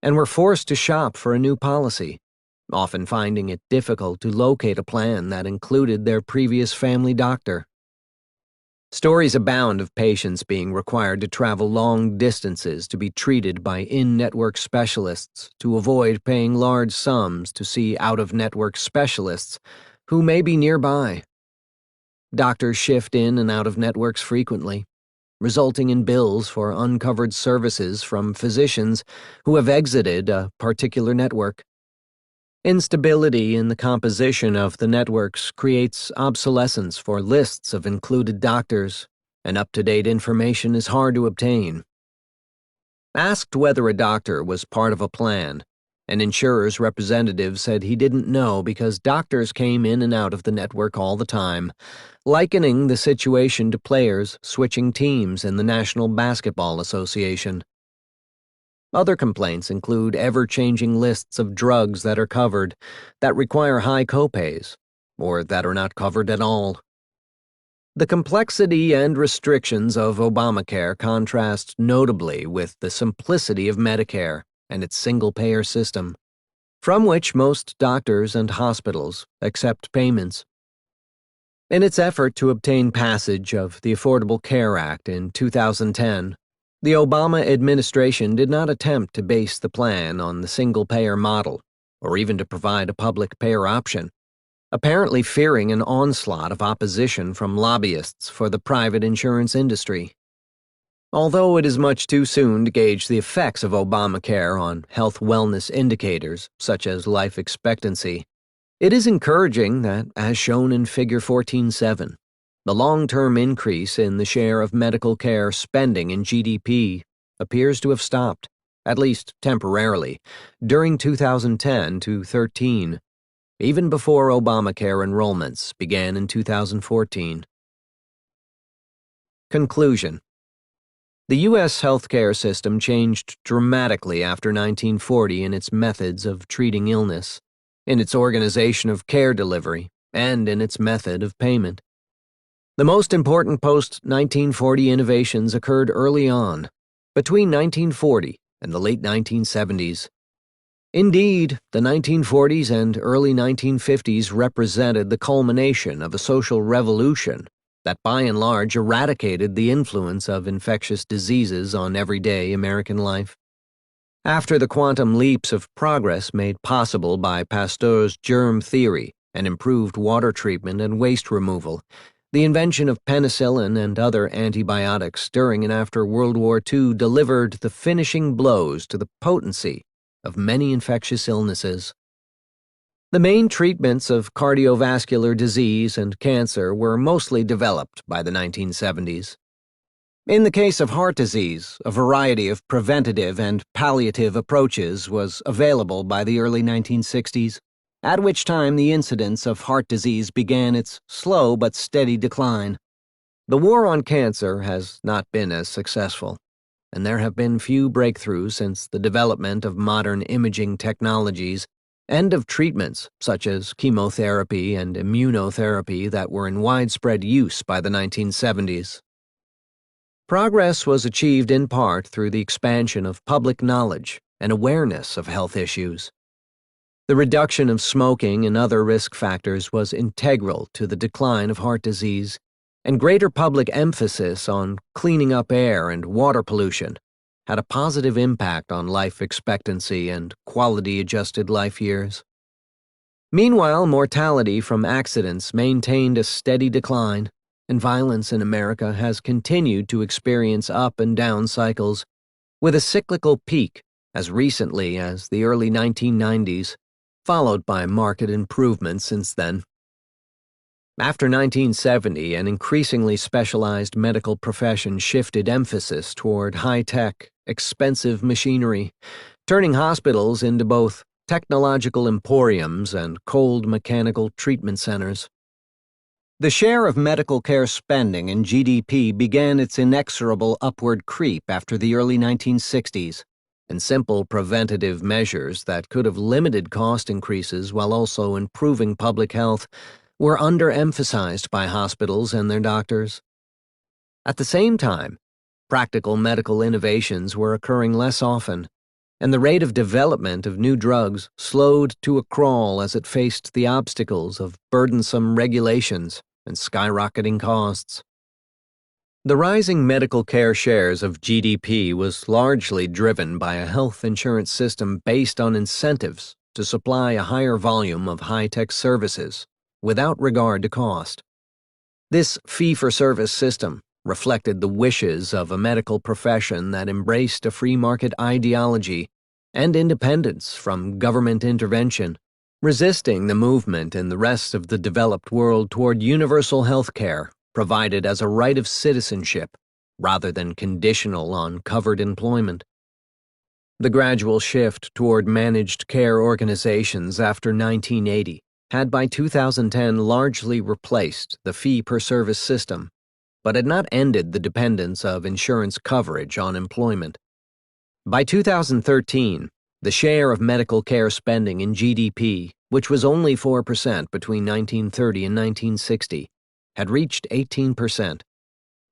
and were forced to shop for a new policy, often finding it difficult to locate a plan that included their previous family doctor. Stories abound of patients being required to travel long distances to be treated by in-network specialists to avoid paying large sums to see out-of-network specialists who may be nearby. Doctors shift in and out of networks frequently, resulting in bills for uncovered services from physicians who have exited a particular network. Instability in the composition of the networks creates obsolescence for lists of included doctors, and up-to-date information is hard to obtain. Asked whether a doctor was part of a plan, an insurer's representative said he didn't know because doctors came in and out of the network all the time, likening the situation to players switching teams in the National Basketball Association. Other complaints include ever-changing lists of drugs that are covered, that require high copays, or that are not covered at all. The complexity and restrictions of Obamacare contrast notably with the simplicity of Medicare and its single-payer system, from which most doctors and hospitals accept payments. In its effort to obtain passage of the Affordable Care Act in 2010, the Obama administration did not attempt to base the plan on the single-payer model, or even to provide a public payer option, apparently fearing an onslaught of opposition from lobbyists for the private insurance industry. Although it is much too soon to gauge the effects of Obamacare on health wellness indicators, such as life expectancy, it is encouraging that, as shown in Figure 14.7, the long-term increase in the share of medical care spending in GDP appears to have stopped, at least temporarily, during 2010 to 13, even before Obamacare enrollments began in 2014. Conclusion. The U.S. healthcare system changed dramatically after 1940 in its methods of treating illness, in its organization of care delivery, and in its method of payment. The most important post-1940 innovations occurred early on, between 1940 and the late 1970s. Indeed, the 1940s and early 1950s represented the culmination of a social revolution that by and large eradicated the influence of infectious diseases on everyday American life. After the quantum leaps of progress made possible by Pasteur's germ theory and improved water treatment and waste removal, the invention of penicillin and other antibiotics during and after World War II delivered the finishing blows to the potency of many infectious illnesses. The main treatments of cardiovascular disease and cancer were mostly developed by the 1970s. In the case of heart disease, a variety of preventative and palliative approaches was available by the early 1960s, at which time the incidence of heart disease began its slow but steady decline. The war on cancer has not been as successful, and there have been few breakthroughs since the development of modern imaging technologies and of treatments such as chemotherapy and immunotherapy that were in widespread use by the 1970s. Progress was achieved in part through the expansion of public knowledge and awareness of health issues. The reduction of smoking and other risk factors was integral to the decline of heart disease, and greater public emphasis on cleaning up air and water pollution had a positive impact on life expectancy and quality-adjusted life years. Meanwhile, mortality from accidents maintained a steady decline, and violence in America has continued to experience up and down cycles, with a cyclical peak as recently as the early 1990s, followed by marked improvement since then. After 1970, an increasingly specialized medical profession shifted emphasis toward high-tech, expensive machinery, turning hospitals into both technological emporiums and cold mechanical treatment centers. The share of medical care spending in GDP began its inexorable upward creep after the early 1960s, and simple preventative measures that could have limited cost increases while also improving public health were underemphasized by hospitals and their doctors. At the same time, practical medical innovations were occurring less often, and the rate of development of new drugs slowed to a crawl as it faced the obstacles of burdensome regulations and skyrocketing costs. The rising medical care shares of GDP was largely driven by a health insurance system based on incentives to supply a higher volume of high-tech services, without regard to cost. This fee-for-service system reflected the wishes of a medical profession that embraced a free market ideology and independence from government intervention, resisting the movement in the rest of the developed world toward universal health care provided as a right of citizenship rather than conditional on covered employment. The gradual shift toward managed care organizations after 1980 had by 2010 largely replaced the fee-per-service system, but had not ended the dependence of insurance coverage on employment. By 2013, the share of medical care spending in GDP, which was only 4% between 1930 and 1960, had reached 18%.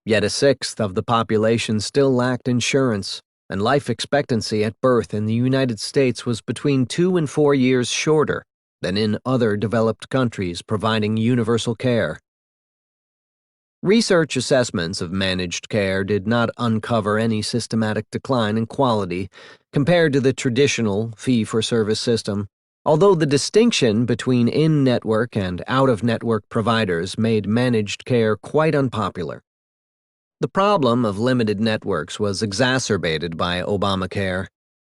Yet a sixth of the population still lacked insurance, and life expectancy at birth in the United States was between 2 and 4 years shorter than in other developed countries providing universal care. Research assessments of managed care did not uncover any systematic decline in quality compared to the traditional fee-for-service system, although the distinction between in-network and out-of-network providers made managed care quite unpopular. The problem of limited networks was exacerbated by Obamacare,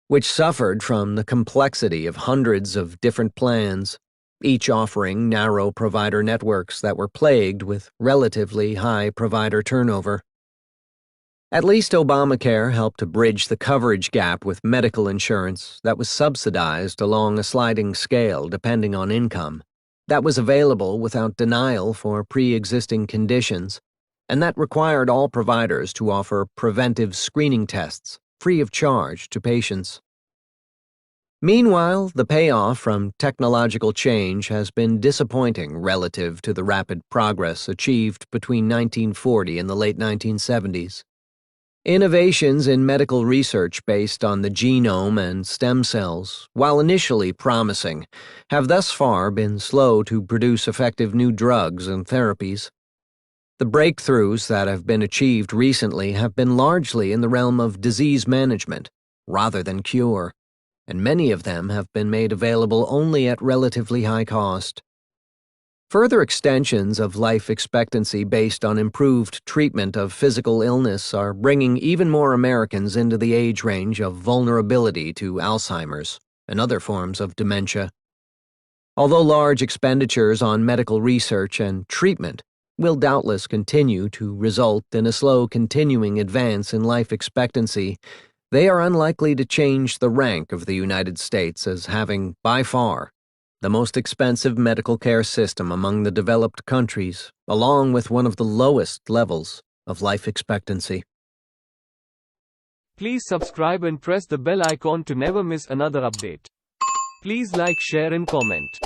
which suffered from the complexity of hundreds of different plans, each offering narrow provider networks that were plagued with relatively high provider turnover. At least Obamacare helped to bridge the coverage gap with medical insurance that was subsidized along a sliding scale depending on income, that was available without denial for pre-existing conditions, and that required all providers to offer preventive screening tests free of charge to patients. Meanwhile, the payoff from technological change has been disappointing relative to the rapid progress achieved between 1940 and the late 1970s. Innovations in medical research based on the genome and stem cells, while initially promising, have thus far been slow to produce effective new drugs and therapies. The breakthroughs that have been achieved recently have been largely in the realm of disease management, rather than cure, and many of them have been made available only at relatively high cost. Further extensions of life expectancy based on improved treatment of physical illness are bringing even more Americans into the age range of vulnerability to Alzheimer's and other forms of dementia. Although large expenditures on medical research and treatment will doubtless continue to result in a slow continuing advance in life expectancy, they are unlikely to change the rank of the United States as having, by far, the most expensive medical care system among the developed countries, along with one of the lowest levels of life expectancy. Please subscribe and press the bell icon to never miss another update. Please like, share and comment.